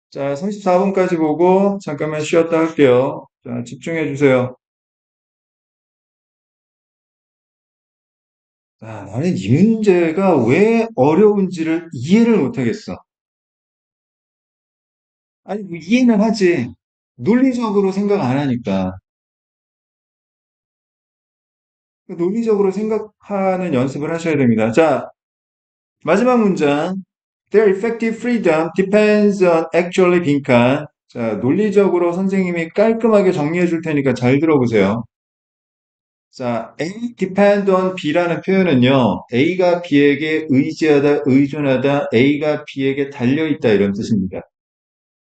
자, 34번까지 보고 잠깐만 쉬었다 할게요. 자, 집중해 주세요. 아, 나는 이 문제가 왜 어려운지를 이해를 못하겠어. 아니, 뭐 이해는 하지. 논리적으로 생각 안 하니까. 논리적으로 생각하는 연습을 하셔야 됩니다. 자, 마지막 문장. Their effective freedom depends on actually 빈칸. 자, 논리적으로 선생님이 깔끔하게 정리해 줄 테니까 잘 들어보세요. 자, A depend on B라는 표현은요, A가 B에게 의지하다, 의존하다, A가 B에게 달려있다 이런 뜻입니다.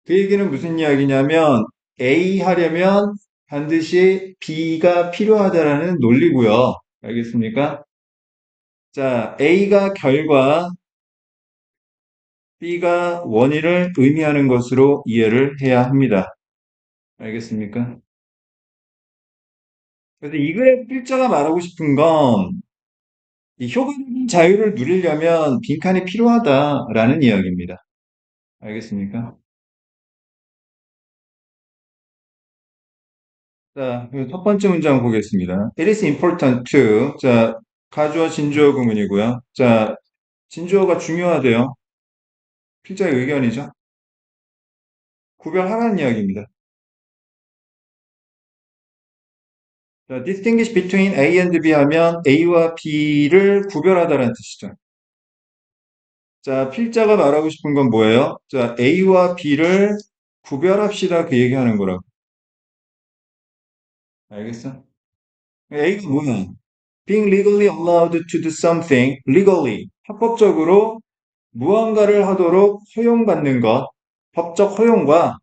그 얘기는 무슨 이야기냐면 A 하려면 반드시 B가 필요하다라는 논리고요. 알겠습니까? 자, A가 결과, B가 원인을 의미하는 것으로 이해를 해야 합니다. 알겠습니까? 그래서 이 글의 필자가 말하고 싶은 건 이 효과적인 자유를 누리려면 빈칸이 필요하다라는 이야기입니다. 알겠습니까? 자, 그첫 번째 문장 보겠습니다. It is important to, 자, 가주어 진주어 구문이고요. 자, 진주어가 중요하대요. 필자의 의견이죠. 구별하라는 이야기입니다. 자, distinguish between A and B 하면 A와 B를 구별하다라는 뜻이죠. 자, 필자가 말하고 싶은 건 뭐예요? 자, A와 B를 구별합시다. 그 얘기하는 거라고. 알겠어? A가 뭐야? Being legally allowed to do something legally. 합법적으로 무언가를 하도록 허용받는 것. 법적 허용과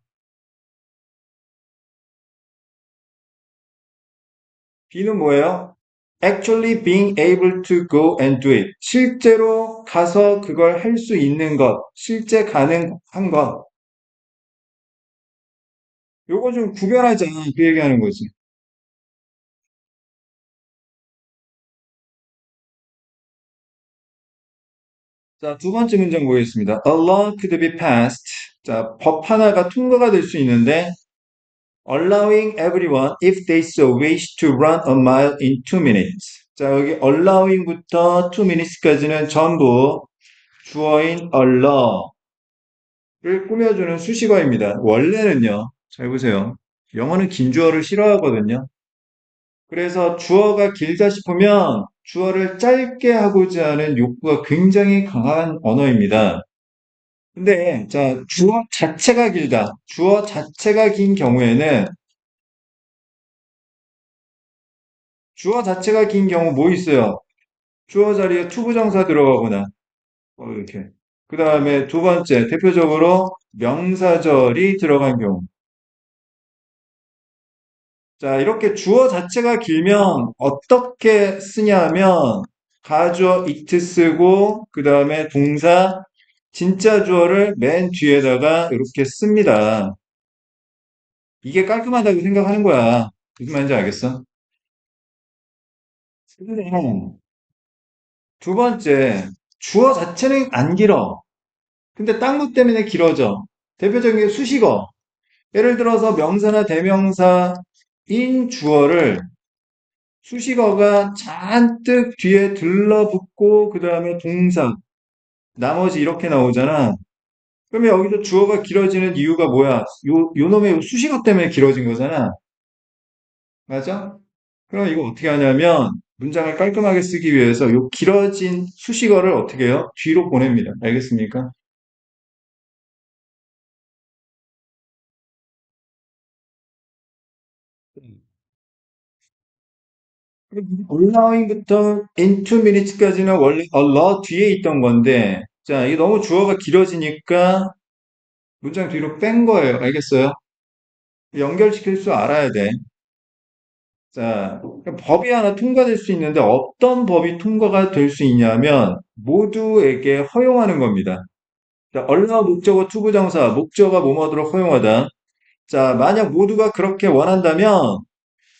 B는 뭐예요? Actually being able to go and do it. 실제로 가서 그걸 할 수 있는 것. 실제 가능한 것. 요거 좀 구별하자. 그 얘기하는 거지. 자, 두 번째 문장 보겠습니다. A law could be passed. 자, 법 하나가 통과가 될 수 있는데, allowing everyone, if they so wish, to run a mile in 2 minutes. 자, 여기 allowing부터 2minutes까지는 전부 주어인 allow를 꾸며주는 수식어입니다. 원래는요, 잘 보세요. 영어는 긴 주어를 싫어하거든요. 그래서 주어가 길다 싶으면 주어를 짧게 하고자 하는 욕구가 굉장히 강한 언어입니다. 근데 자 주어 자체가 길다. 주어 자체가 긴 경우에는 주어 자체가 긴 경우 뭐 있어요? 주어 자리에 투부정사 들어가거나 이렇게. 그 다음에 두 번째 대표적으로 명사절이 들어간 경우. 자 이렇게 주어 자체가 길면 어떻게 쓰냐면 가주어 it 쓰고 그 다음에 동사 진짜 주어를 맨 뒤에다가 이렇게 씁니다. 이게 깔끔하다고 생각하는 거야. 무슨 말인지 알겠어? 근데 두 번째, 주어 자체는 안 길어. 근데 딴 것 때문에 길어져. 대표적인 게 수식어. 예를 들어서 명사나 대명사인 주어를 수식어가 잔뜩 뒤에 들러붙고 그 다음에 동사, 나머지 이렇게 나오잖아. 그러면 여기서 주어가 길어지는 이유가 뭐야? 요 놈의 수식어 때문에 길어진 거잖아. 맞아? 그럼 이거 어떻게 하냐면 문장을 깔끔하게 쓰기 위해서 요 길어진 수식어를 어떻게 해요? 뒤로 보냅니다. 알겠습니까? allowing부터 in 2minutes까지는 원래 allow 뒤에 있던 건데 자 이게 너무 주어가 길어지니까 문장 뒤로 뺀 거예요. 알겠어요? 연결시킬 줄 알아야 돼. 자, 법이 하나 통과될 수 있는데 어떤 법이 통과가 될 수 있냐면 모두에게 허용하는 겁니다. 자, allow 목적어 투부정사, 목적어가 뭐뭐하도록 허용하다. 자, 만약 모두가 그렇게 원한다면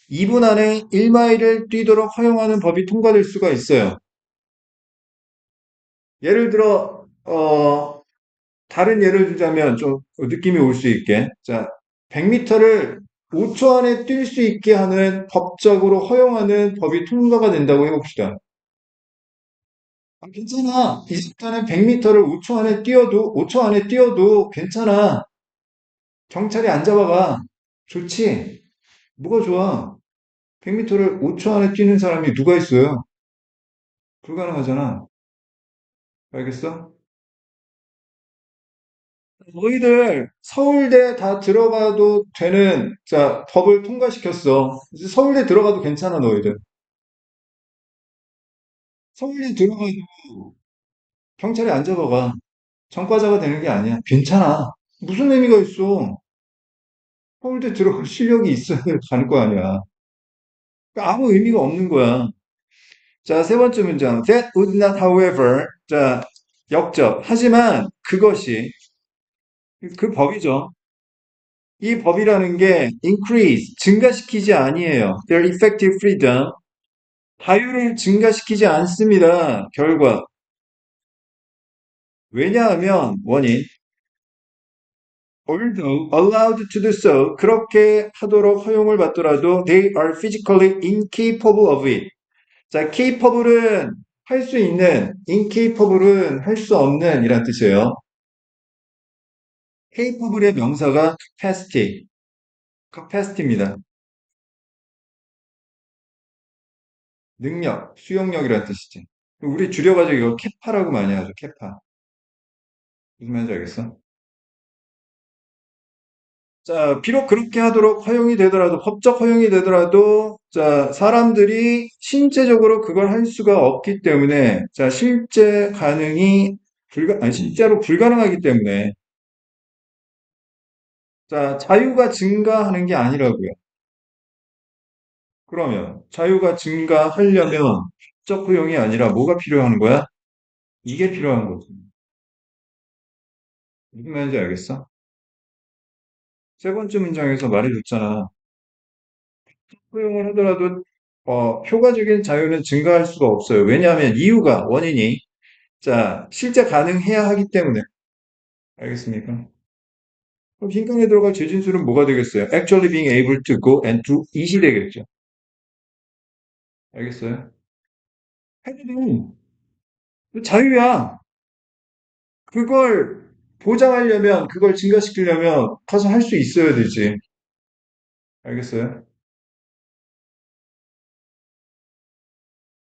2분 안에 1마일을 뛰도록 허용하는 법이 통과될 수가 있어요. 예를 들어, 다른 예를 들자면 좀 느낌이 올 수 있게. 자, 100m를 5초 안에 뛸 수 있게 하는 법적으로 허용하는 법이 통과가 된다고 해봅시다. 아, 괜찮아. 이 사람은 100m를 5초 안에 뛰어도, 5초 안에 뛰어도 괜찮아. 경찰이 안 잡아가. 좋지. 뭐가 좋아? 100m를 5초 안에 뛰는 사람이 누가 있어요? 불가능하잖아. 알겠어? 너희들 서울대 다 들어가도 되는 자 법을 통과시켰어. 이제 서울대 들어가도 괜찮아 너희들. 서울대 들어가도 경찰이 안 잡아가. 전과자가 되는 게 아니야. 괜찮아. 무슨 의미가 있어? 서울대 들어갈 실력이 있어야 가는 거 아니야. 그러니까 아무 의미가 없는 거야. 자, 세 번째 문장. That would not, however. 자, 역적. 하지만 그것이 그 법이죠. 이 법이라는 게 increase, 증가시키지 아니에요. Their effective freedom, 자유를 증가시키지 않습니다. 결과. 왜냐하면 원인, although allowed to do so, 그렇게 하도록 허용을 받더라도 they are physically incapable of it. 자, capable은 할 수 있는, incapable은 할 수 없는 이란 뜻이에요. capable의 명사가 capacity입니다. 능력, 수용력이란 뜻이지. 우리 줄여가지고 이거 캐파라고 많이 하죠. 캐파. 무슨 말인지 알겠어? 자, 비록 그렇게 하도록 허용이 되더라도, 법적 허용이 되더라도, 자, 사람들이 신체적으로 그걸 할 수가 없기 때문에, 자, 실제로 불가능하기 때문에, 자, 자유가 증가하는 게 아니라고요. 그러면, 자유가 증가하려면, 법적 허용이 아니라 뭐가 필요한 거야? 이게 필요한 거지. 무슨 말인지 알겠어? 세 번째 문장에서 말해줬잖아. 허용을 하더라도 효과적인 자유는 증가할 수가 없어요. 왜냐하면 이유가 원인이 자 실제 가능해야 하기 때문에 알겠습니까? 그럼 빈칸에 들어갈 재진술은 뭐가 되겠어요? Actually being able to go and do it이 되겠죠. 알겠어요? 해도 자유야. 그걸 보장하려면 그걸 증가시키려면 가서 할 수 있어야 되지. 알겠어요?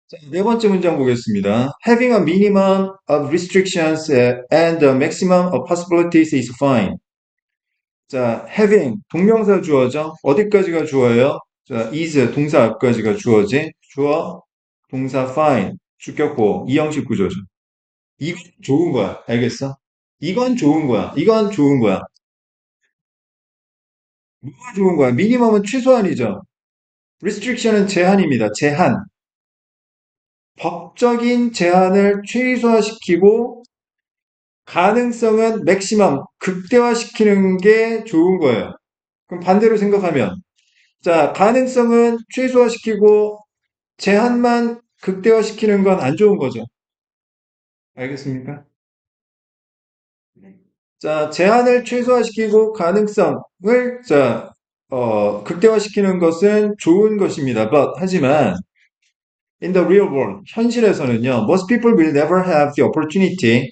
자, 네 번째 문장 보겠습니다. Having a minimum of restrictions and a maximum of possibilities is fine. 자, having 동명사 주어죠. 어디까지가 주어예요? 자, is 동사 앞까지가 주어지. 주어, 동사 fine, 주격보, 이형식 구조죠. 이건 좋은 거야. 알겠어? 이건 좋은 거야. 이건 좋은 거야. 뭐가 좋은 거야? 미니멈은 최소한이죠. restriction은 제한입니다. 제한. 법적인 제한을 최소화시키고 가능성은 맥시멈, 극대화시키는 게 좋은 거예요. 그럼 반대로 생각하면 자, 가능성은 최소화시키고 제한만 극대화시키는 건 안 좋은 거죠. 알겠습니까? 자, 제한을 최소화시키고 가능성을 극대화시키는 것은 좋은 것입니다. 하지만 in the real world, 현실에서는요, most people will never have the opportunity.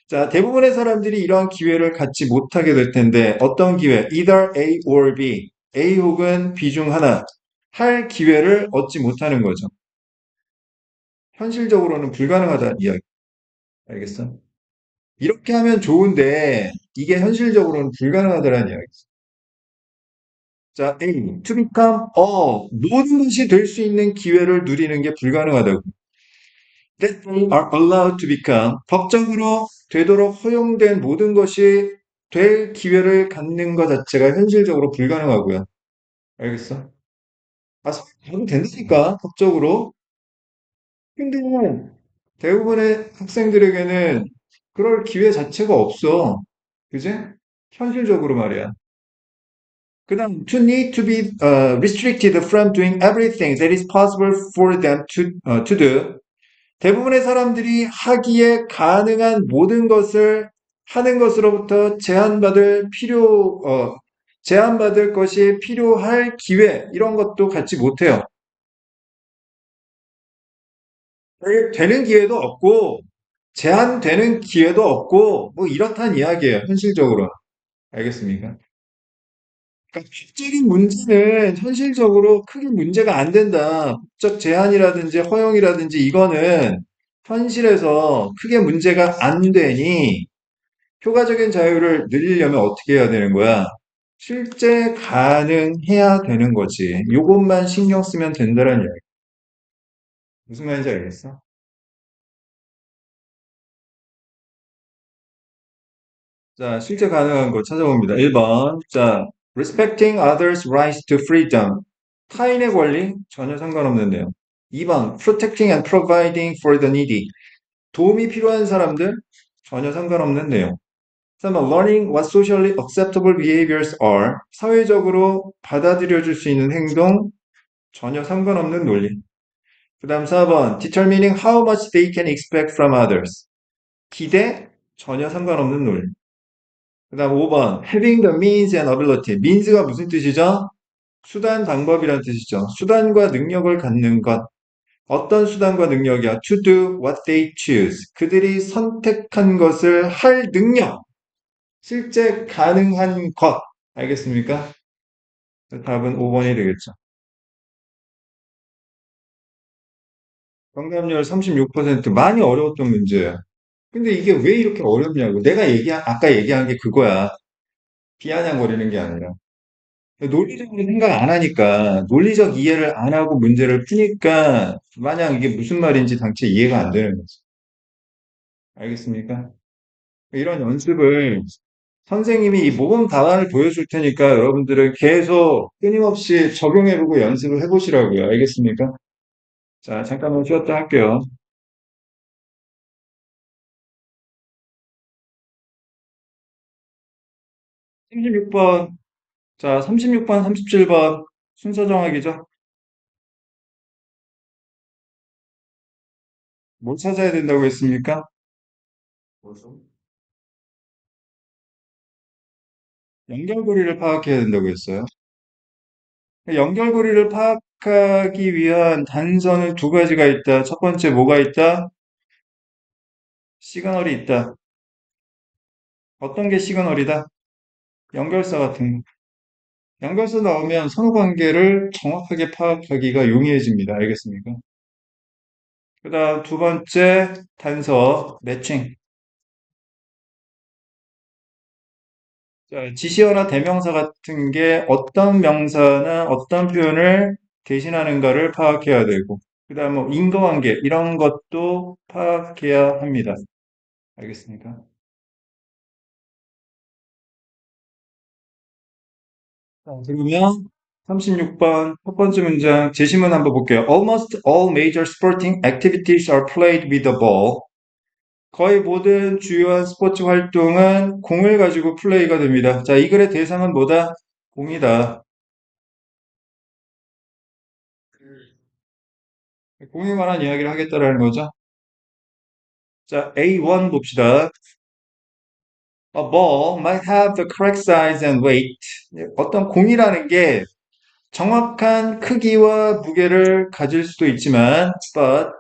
자, 대부분의 사람들이 이러한 기회를 갖지 못하게 될 텐데 어떤 기회? Either A or B. A 혹은 B 중 하나 할 기회를 얻지 못하는 거죠. 현실적으로는 불가능하다는 이야기. 알겠어? 이렇게 하면 좋은데 이게 현실적으로는 불가능하다는 이야기. 자, A. To become all. 모든 것이 될 수 있는 기회를 누리는 게 불가능하다고. That they are allowed to become. 법적으로 되도록 허용된 모든 것이 될 기회를 갖는 것 자체가 현실적으로 불가능하고요. 알겠어? 아, 하면 된다니까, 법적으로. 근데 대부분의 학생들에게는 그럴 기회 자체가 없어. 그지? 현실적으로 말이야. 그다음 to need to be restricted from doing everything that is possible for them to do. 대부분의 사람들이 하기에 가능한 모든 것을 하는 것으로부터 제한받을 것이 필요할 기회, 이런 것도 갖지 못해요. 되는 기회도 없고, 제한되는 기회도 없고, 뭐 이렇단 이야기예요, 현실적으로. 알겠습니까? 그러니까 법적인 문제는 현실적으로 크게 문제가 안 된다. 법적 제한이라든지 허용이라든지 이거는 현실에서 크게 문제가 안 되니 효과적인 자유를 늘리려면 어떻게 해야 되는 거야? 실제 가능해야 되는 거지. 요것만 신경 쓰면 된다는 이야기. 무슨 말인지 알겠어? 자, 실제 가능한 거 찾아봅니다. 1번. 자, respecting others' rights to freedom. 타인의 권리? 전혀 상관없는데요. 2번. protecting and providing for the needy. 도움이 필요한 사람들 전혀 상관없는 내용. 3번 learning what socially acceptable behaviors are. 사회적으로 받아들여질 수 있는 행동 전혀 상관없는 논리. 그 다음 4번 determining how much they can expect from others. 기대 전혀 상관없는 논리. 그 다음 5번 having the means and ability. means가 무슨 뜻이죠? 수단, 방법이란 뜻이죠. 수단과 능력을 갖는 것. 어떤 수단과 능력이야? To do what they choose. 그들이 선택한 것을 할 능력. 실제 가능한 것. 알겠습니까? 답은 5번이 되겠죠. 정답률 36%. 많이 어려웠던 문제예요. 근데 이게 왜 이렇게 어렵냐고. 아까 얘기한 게 그거야. 비아냥거리는 게 아니라. 논리적으로 생각 안 하니까, 논리적 이해를 안 하고 문제를 푸니까, 마냥 이게 무슨 말인지 당최 이해가 안 되는 거지. 알겠습니까? 이런 연습을 선생님이 이 모범 답안을 보여줄 테니까 여러분들은 계속 끊임없이 적용해보고 연습을 해보시라고요. 알겠습니까? 자, 잠깐만 쉬었다 할게요. 36번, 자, 36번, 37번 순서 정하기죠. 뭘 찾아야 된다고 했습니까? 뭐죠? 연결고리를 파악해야 된다고 했어요. 연결고리를 파악하기 위한 단서는 두 가지가 있다. 첫 번째 뭐가 있다? 시그널이 있다. 어떤 게 시그널이다? 연결사 같은 거. 연결사 나오면 선후관계를 정확하게 파악하기가 용이해집니다. 알겠습니까? 그 다음 두 번째 단서, 매칭. 자, 지시어나 대명사 같은 게 어떤 명사나 어떤 표현을 대신하는가를 파악해야 되고, 그 다음 뭐 인과관계, 이런 것도 파악해야 합니다. 알겠습니까? 자, 그러면 36번 첫 번째 문장 제시문 한번 볼게요. Almost all major sporting activities are played with a ball. 거의 모든 주요한 스포츠 활동은 공을 가지고 플레이가 됩니다. 자, 이 글의 대상은 뭐다? 공이다. 공에 관한 이야기를 하겠다라는 거죠. 자, A1 봅시다. A ball might have the correct size and weight. 어떤 공이라는 게 정확한 크기와 무게를 가질 수도 있지만, but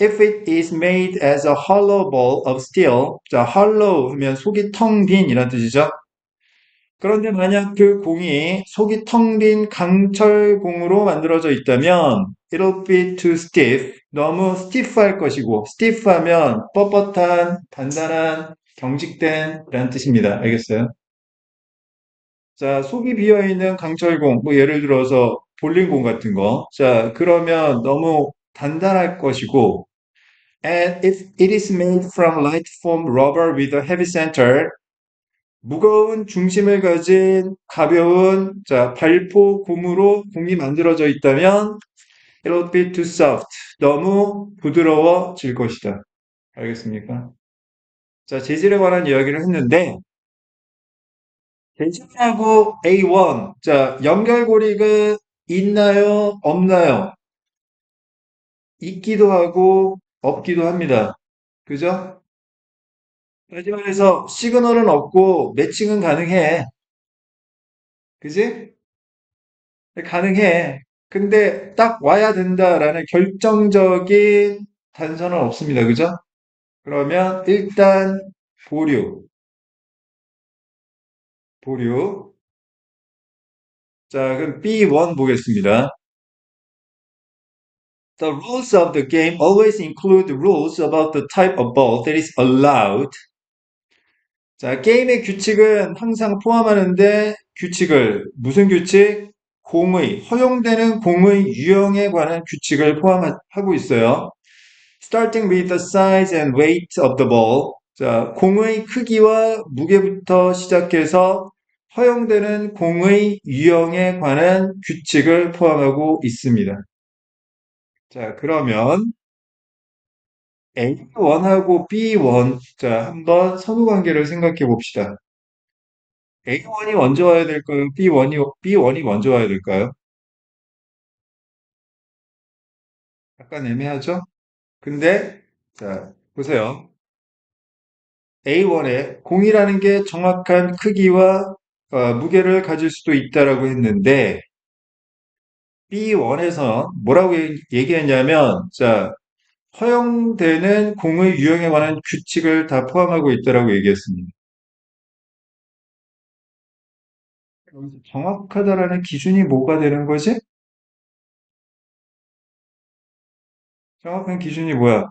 if it is made as a hollow ball of steel, 자, hollow 하면 속이 텅 빈 이란 뜻이죠. 그런데 만약 그 공이 속이 텅 빈 강철공으로 만들어져 있다면 it'll be too stiff. 너무 stiff할 것이고 stiff하면 뻣뻣한, 단단한, 경직된 이란 뜻입니다. 알겠어요? 자, 속이 비어있는 강철공, 뭐 예를 들어서 볼링공 같은 거. 자, 그러면 너무 단단할 것이고 and if it is made from light foam rubber with a heavy center, 무거운 중심을 가진 가벼운 자 발포 고무로 공이 만들어져 있다면 it'll be too soft. 너무 부드러워질 것이다. 알겠습니까? 자, 재질에 관한 이야기를 했는데 재질하고 A1 자 연결고리가 있나요? 없나요? 있기도 하고 없기도 합니다. 그죠? 다시 말해서 시그널은 없고 매칭은 가능해. 그지? 가능해. 근데 딱 와야 된다라는 결정적인 단서는 없습니다. 그죠? 그러면 일단 보류, 보류. 자, 그럼 B1 보겠습니다. The rules of the game always include rules about the type of ball that is allowed. 자, 게임의 규칙은 항상 포함하는데 무슨 규칙? 허용되는 공의 유형에 관한 규칙을 포함하고 있어요. Starting with the size and weight of the ball. 자, 공의 크기와 무게부터 시작해서 허용되는 공의 유형에 관한 규칙을 포함하고 있습니다. 자, 그러면 A1하고 B1, 자, 한번 선후 관계를 생각해 봅시다. A1이 먼저 와야 될까요? B1이 먼저 와야 될까요? 약간 애매하죠? 근데, 자, 보세요. A1에 공이라는 게 정확한 크기와 무게를 가질 수도 있다라고 했는데, B1에서 뭐라고 얘기했냐면, 자, 허용되는 공의 유형에 관한 규칙을 다 포함하고 있다라고 얘기했습니다. 여기서 정확하다라는 기준이 뭐가 되는 거지? 정확한 기준이 뭐야?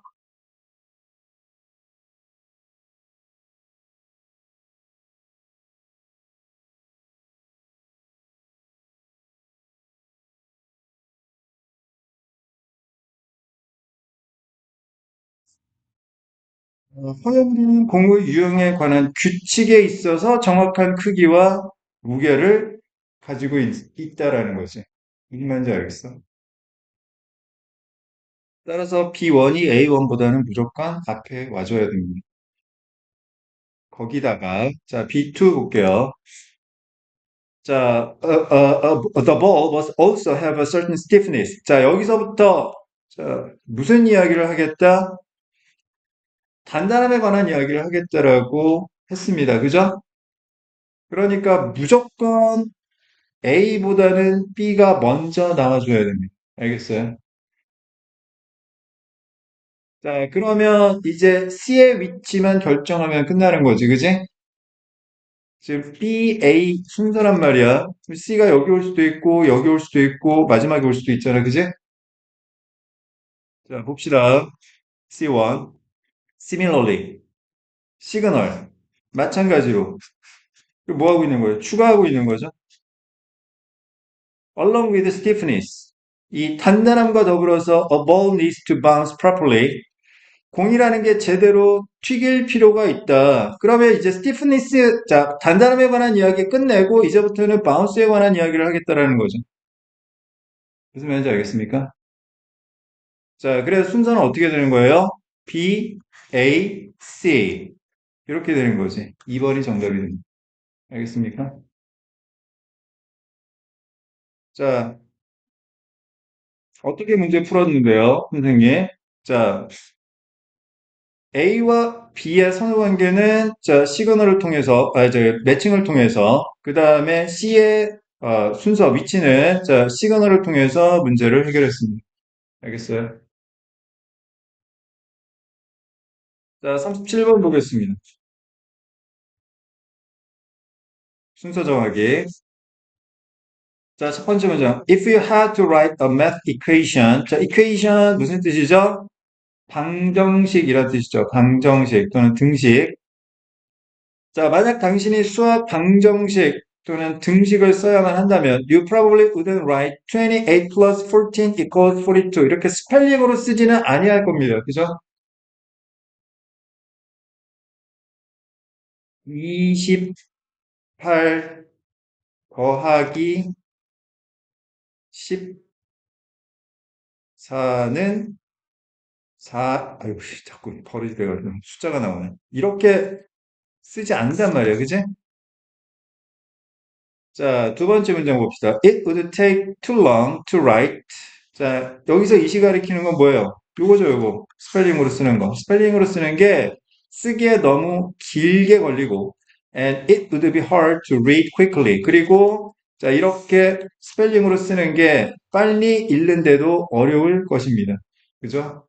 허용되는 공의 유형에 관한 규칙에 있어서 정확한 크기와 무게를 가지고 있다라는 거지. 무슨 말인지 알겠어? 따라서 B1이 A1보다는 무조건 앞에 와줘야 됩니다. 거기다가 자 B2 볼게요. 자, the ball must also have a certain stiffness. 자, 여기서부터 자, 무슨 이야기를 하겠다? 단단함에 관한 이야기를 하겠다라고 했습니다. 그죠? 그러니까 무조건 A보다는 B가 먼저 나와줘야 됩니다. 알겠어요? 자, 그러면 이제 C의 위치만 결정하면 끝나는 거지, 그지? 지금 B, A 순서란 말이야. C가 여기 올 수도 있고, 여기 올 수도 있고, 마지막에 올 수도 있잖아, 그지? 자, 봅시다. C1. Similarly. 시그널. 마찬가지로. 뭐 하고 있는 거예요? 추가하고 있는 거죠? Along with stiffness. 이 단단함과 더불어서 a ball needs to bounce properly. 공이라는 게 제대로 튀길 필요가 있다. 그러면 이제 스티프니스, 자, 단단함에 관한 이야기 끝내고 이제부터는 바운스에 관한 이야기를 하겠다라는 거죠. 무슨 말인지 알겠습니까? 자, 그래서 순서는 어떻게 되는 거예요? B, A, C. 이렇게 되는 거지. 2번이 정답이 됩니다. 알겠습니까? 자, 어떻게 문제 풀었는데요, 선생님? 자, A와 B의 선호 관계는 자, 시그널을 통해서, 매칭을 통해서, 그 다음에 C의 순서, 위치는 자, 시그널을 통해서 문제를 해결했습니다. 알겠어요? 자, 37번 보겠습니다. 순서 정하기. 자, 첫 번째 문장. If you had to write a math equation. 자, equation 무슨 뜻이죠? 방정식이란 뜻이죠. 방정식 또는 등식. 자, 만약 당신이 수학 방정식 또는 등식을 써야만 한다면 you probably wouldn't write 28 plus 14 equals 42 이렇게 스펠링으로 쓰지는 아니할 겁니다. 그죠? 28 더하기 14는 4, 아이고, 자꾸 버릇이 돼가지고 숫자가 나오네. 이렇게 쓰지 않는단 말이에요. 그지? 자, 두 번째 문장 봅시다. It would take too long to write. 자, 여기서 이시 가리키는 건 뭐예요? 요거죠, 요거. 스펠링으로 쓰는 거. 스펠링으로 쓰는 게 쓰기에 너무 길게 걸리고 and it would be hard to read quickly. 그리고 자, 이렇게 스펠링으로 쓰는 게 빨리 읽는데도 어려울 것입니다. 그죠?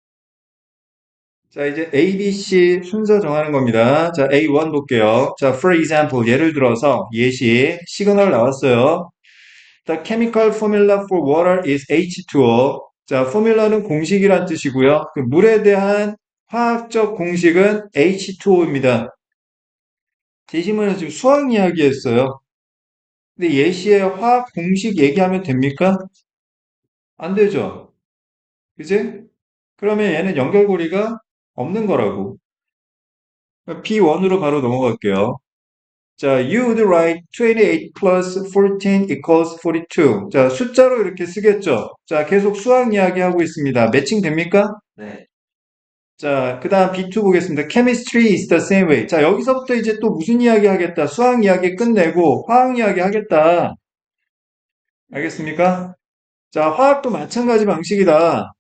자, 이제 A, B, C 순서 정하는 겁니다. 자, A1 볼게요. 자, for example, 예를 들어서 예시, 시그널 나왔어요. The chemical formula for water is H2O. 자, 포뮬러는 공식이란 뜻이고요. 그 물에 대한 화학적 공식은 H2O입니다. 제시문에서 지금 수학 이야기 했어요. 근데 예시에 화학 공식 얘기하면 됩니까? 안 되죠. 그지? 그러면 얘는 연결고리가 없는 거라고. B1으로 바로 넘어갈게요. 자, you would write 28 plus 14 equals 42. 자, 숫자로 이렇게 쓰겠죠. 자, 계속 수학 이야기 하고 있습니다. 매칭 됩니까? 네. 자, 그 다음 B2 보겠습니다. Chemistry is the same way. 자, 여기서부터 이제 또 무슨 이야기 하겠다. 수학 이야기 끝내고 화학 이야기 하겠다. 알겠습니까? 자, 화학도 마찬가지 방식이다.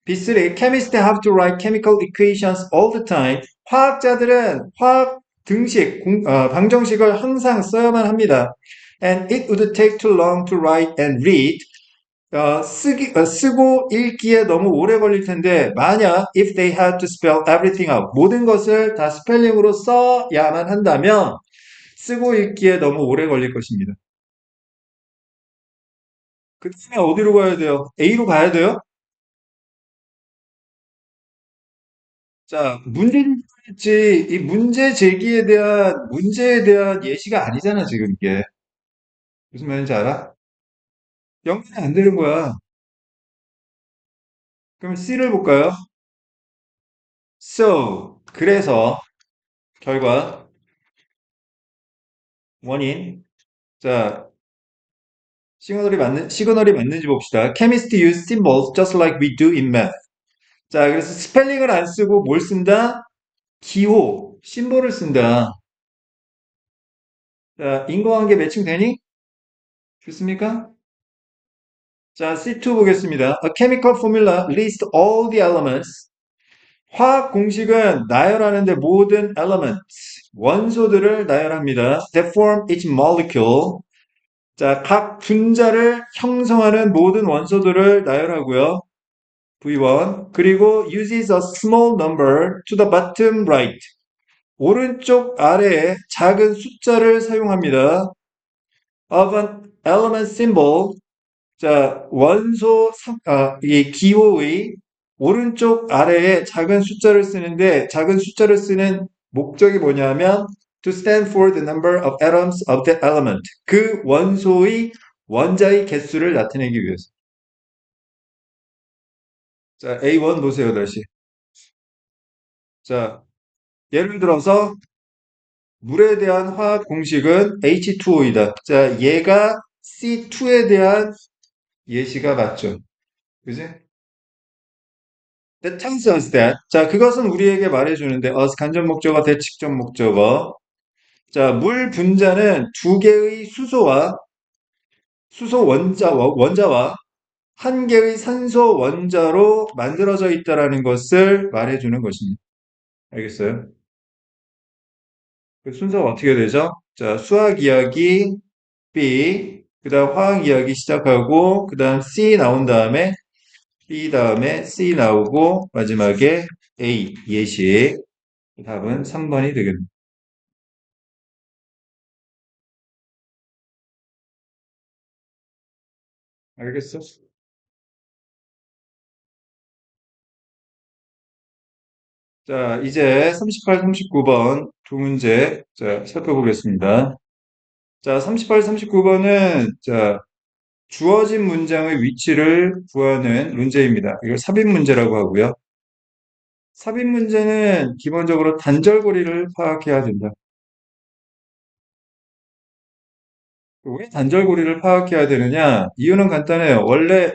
B3, chemists have to write chemical equations all the time. 화학자들은 화학 등식, 방정식을 항상 써야만 합니다. And it would take too long to write and read. 쓰고 읽기에 너무 오래 걸릴 텐데, 만약 if they had to spell everything out, 모든 것을 다 스펠링으로 써야만 한다면, 쓰고 읽기에 너무 오래 걸릴 것입니다. 그 다음에 어디로 가야 돼요? A로 가야 돼요? 자, 이 문제 제기에 대한, 문제에 대한 예시가 아니잖아, 지금 이게. 무슨 말인지 알아? 연관이 안 되는 거야. 그럼 C를 볼까요? So, 그래서, 결과, 원인. 자, 시그널이 맞는지 봅시다. Chemists use symbols just like we do in math. 자, 그래서 스펠링을 안 쓰고 뭘 쓴다? 기호, 심볼을 쓴다. 자, 인과관계 매칭되니? 좋습니까? 자, C2 보겠습니다. A chemical formula lists all the elements. 화학 공식은 나열하는데 모든 elements, 원소들을 나열합니다. That form each molecule. 자, 각 분자를 형성하는 모든 원소들을 나열하고요. V1. 그리고 uses a small number to the bottom right. 오른쪽 아래에 작은 숫자를 사용합니다. Of an element symbol. 자, 이 기호의 오른쪽 아래에 작은 숫자를 쓰는데 작은 숫자를 쓰는 목적이 뭐냐면 to stand for the number of atoms of that element. 그 원소의 원자의 개수를 나타내기 위해서. 자, A1 보세요, 다시. 자, 예를 들어서 물에 대한 화학 공식은 H2O이다. 자, 얘가 C2에 대한 예시가 맞죠. 그지? That tells us that. 자, 그것은 우리에게 말해주는데, 간접 목적어, 대칭적 목적어. 자, 물 분자는 두 개의 수소 원자와 한 개의 산소 원자로 만들어져 있다라는 것을 말해주는 것입니다. 알겠어요? 그 순서가 어떻게 되죠? 자, 수학 이야기 B, 그 다음 화학 이야기 시작하고, 그 다음 C 나온 다음에 B 다음에 C 나오고, 마지막에 A, 예시. 답은 3번이 되겠습니다. 알겠어? 자, 이제 38, 39번 두 문제, 자, 살펴보겠습니다. 자, 38, 39번은, 자, 주어진 문장의 위치를 구하는 문제입니다. 이걸 삽입 문제라고 하고요. 삽입 문제는 기본적으로 단절고리를 파악해야 된다. 왜 단절고리를 파악해야 되느냐? 이유는 간단해요. 원래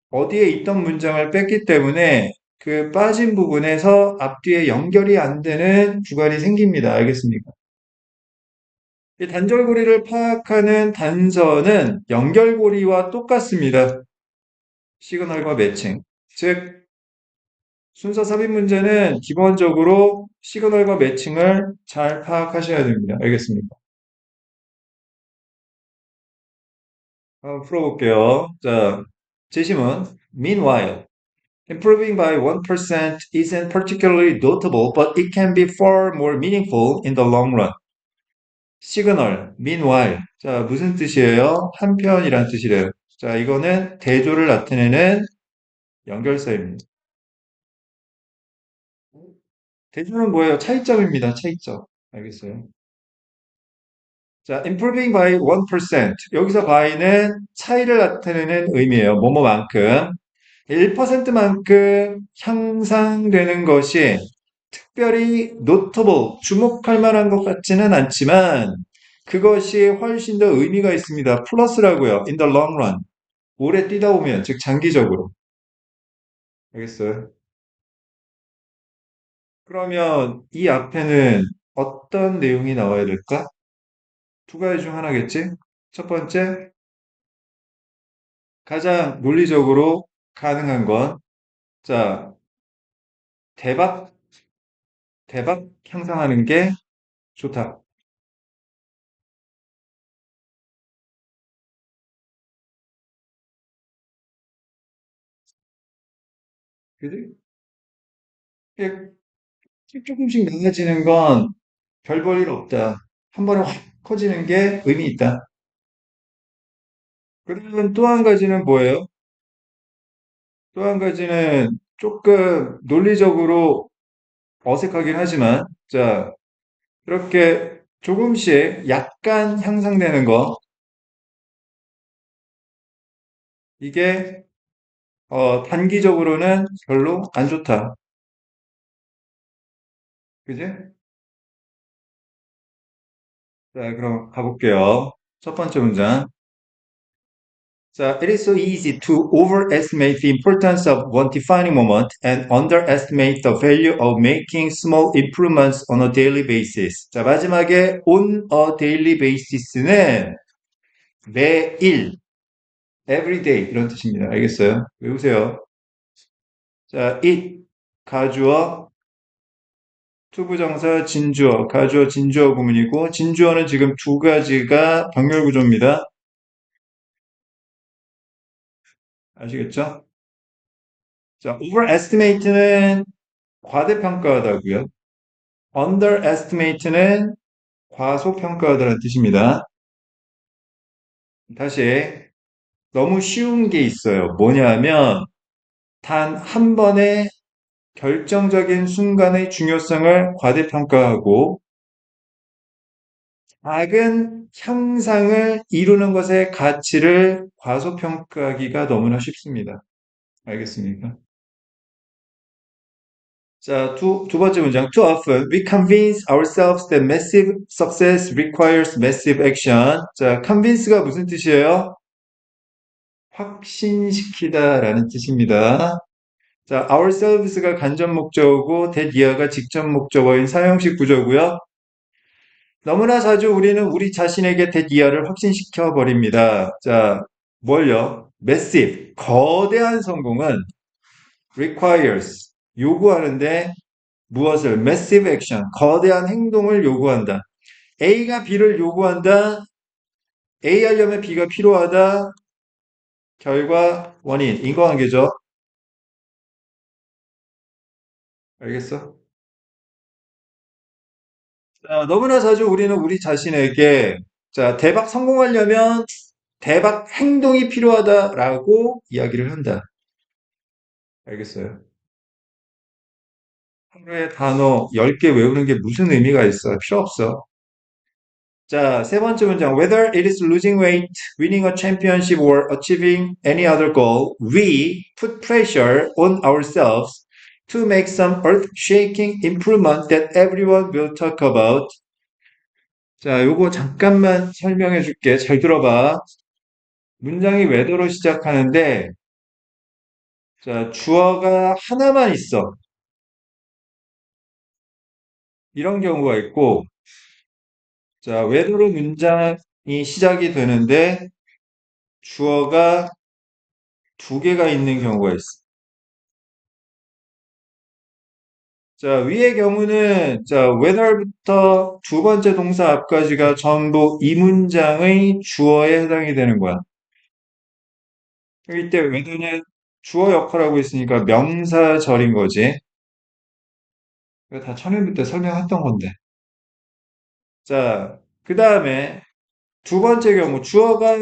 어디에 있던 문장을 뺐기 때문에 그 빠진 부분에서 앞뒤에 연결이 안 되는 구간이 생깁니다. 알겠습니까? 이 단절고리를 파악하는 단서는 연결고리와 똑같습니다. 시그널과 매칭. 즉, 순서 삽입 문제는 기본적으로 시그널과 매칭을 잘 파악하셔야 됩니다. 알겠습니까? 한번 풀어볼게요. 자, 제시문. Meanwhile, improving by 1% isn't particularly notable, but it can be far more meaningful in the long run. 시그널, meanwhile. 자, 무슨 뜻이에요? 한편이란 뜻이래요. 자, 이거는 대조를 나타내는 연결사입니다. 대조는 뭐예요? 차이점입니다. 차이점. 알겠어요? 자, improving by 1%. 여기서 by는 차이를 나타내는 의미예요. 뭐뭐만큼. 1%만큼 향상되는 것이 특별히 notable, 주목할 만한 것 같지는 않지만 그것이 훨씬 더 의미가 있습니다. 플러스라고요. in the long run. 오래 뛰다 보면, 즉 장기적으로. 알겠어요? 그러면 이 앞에는 어떤 내용이 나와야 될까? 두 가지 중 하나겠지? 첫 번째, 가장 논리적으로 가능한 건, 자, 대박, 대박 향상하는 게 좋다. 그지? 이게 조금씩 나아지는 건 별 볼 일 없다. 한 번에 확 커지는 게 의미 있다. 그러면 또 한 가지는 뭐예요? 또 한 가지는 조금 논리적으로 어색하긴 하지만, 자, 이렇게 조금씩 약간 향상되는 거, 이게, 단기적으로는 별로 안 좋다. 그지? 자, 그럼 가볼게요. 첫 번째 문장. 자, it is so easy to overestimate the importance of one defining moment and underestimate the value of making small improvements on a daily basis. 자, 마지막에 on a daily basis는 매일, every day 이런 뜻입니다. 알겠어요? 외우세요. 자, it, 가주어, 투부정사, 진주어, 가주어, 진주어 구문이고, 진주어는 지금 두 가지가 병렬 구조입니다. 아시겠죠? 자, overestimate는 과대평가하다고요. underestimate는 과소평가하다는 뜻입니다. 다시, 너무 쉬운 게 있어요. 뭐냐면, 단 한 번의 결정적인 순간의 중요성을 과대평가하고, 작은 향상을 이루는 것의 가치를 과소평가하기가 너무나 쉽습니다. 알겠습니까? 자, 두 번째 문장. Too often we convince ourselves that massive success requires massive action. 자, convince가 무슨 뜻이에요? 확신시키다라는 뜻입니다. 자, ourselves가 간접 목적어고 that year가 직접 목적어인 사형식 구조고요. 너무나 자주 우리는 우리 자신에게 that year를 확신시켜 버립니다. 자, 뭘요? massive, 거대한 성공은 requires, 요구하는데 무엇을? massive action, 거대한 행동을 요구한다. A가 B를 요구한다. A 하려면 B가 필요하다. 결과 원인, 인과관계죠. 알겠어? 자, 너무나 자주 우리는 우리 자신에게 자, 대박 성공하려면 대박 행동이 필요하다라고 이야기를 한다. 알겠어요? 하루에 단어 10개 외우는 게 무슨 의미가 있어? 필요 없어. 자, 세 번째 문장. Whether it is losing weight, winning a championship, or achieving any other goal, we put pressure on ourselves to make some earth-shaking improvement that everyone will talk about. 자, 요거 잠깐만 설명해 줄게. 잘 들어봐. 문장이 whether로 시작하는데, 자, 주어가 하나만 있어. 이런 경우가 있고, 자, whether로 문장이 시작이 되는데, 주어가 두 개가 있는 경우가 있어. 자, 위의 경우는, 자, whether부터 두 번째 동사 앞까지가 전부 이 문장의 주어에 해당이 되는 거야. 이때 whether는 주어 역할하고 있으니까 명사절인 거지. 이거 다 천일부 때 설명했던 건데. 자, 그 다음에 두 번째 경우, 주어가,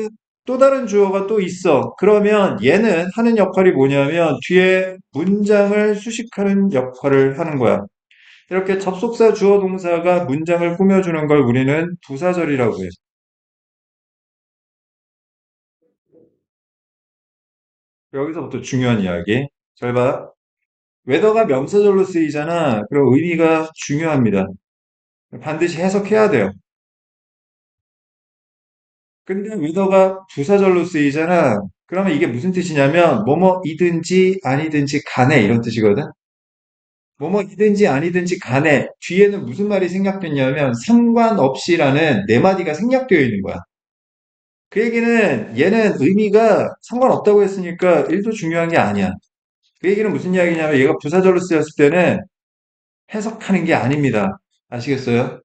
또 다른 주어가 또 있어. 그러면 얘는 하는 역할이 뭐냐면 뒤에 문장을 수식하는 역할을 하는 거야. 이렇게 접속사 주어 동사가 문장을 꾸며주는 걸 우리는 부사절이라고 해요. 여기서부터 중요한 이야기. 잘 봐. 웨더가 명사절로 쓰이잖아. 그럼 의미가 중요합니다. 반드시 해석해야 돼요. 근데 웨더가 부사절로 쓰이잖아. 그러면 이게 무슨 뜻이냐면 뭐뭐이든지 아니든지 간에 이런 뜻이거든. 뭐뭐이든지 아니든지 간에 뒤에는 무슨 말이 생략됐냐면 상관없이라는 네 마디가 생략되어 있는 거야. 그 얘기는 얘는 의미가 상관없다고 했으니까 1도 중요한 게 아니야. 그 얘기는 무슨 이야기냐면 얘가 부사절로 쓰였을 때는 해석하는 게 아닙니다. 아시겠어요?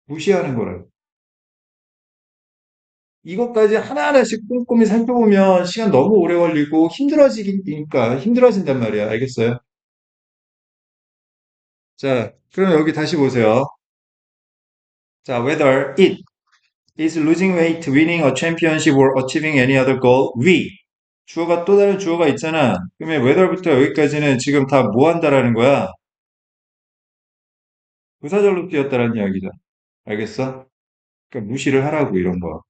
무시하는 거를. 이것까지 하나하나씩 꼼꼼히 살펴보면 시간 너무 오래 걸리고 힘들어지니까 힘들어진단 말이야. 알겠어요? 자, 그럼 여기 다시 보세요. 자, whether it is losing weight, winning a championship or achieving any other goal, we. 주어가 또 다른 주어가 있잖아. 그러면 whether부터 여기까지는 지금 다 뭐 한다라는 거야? 부사절로 쓰였다라는 이야기죠. 알겠어? 그러니까 무시를 하라고 이런 거.